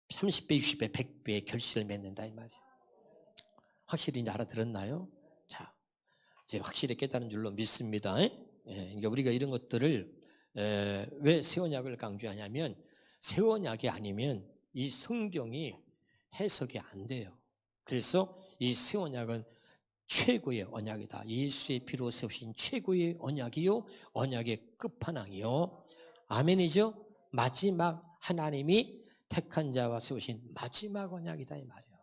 30배, 60배, 100배의 결실을 맺는다 이 말이에요. 확실히 이제 알아들었나요? 자, 이제 확실히 깨달은 줄로 믿습니다. 그러니까 우리가 이런 것들을 왜 새 언약을 강조하냐면, 새 언약이 아니면 이 성경이 해석이 안 돼요. 그래서 이 새 언약은 최고의 언약이다. 예수의 피로 세우신 최고의 언약이요, 언약의 끝판왕이요. 아멘이죠? 마지막 하나님이 택한 자와 세우신 마지막 언약이다 이 말이에요.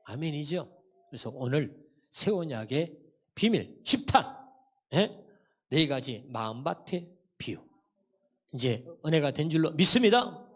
아멘이죠? 그래서 오늘 새 언약의 비밀 10탄, 4가지 마음밭의 비유, 이제 은혜가 된 줄로 믿습니다.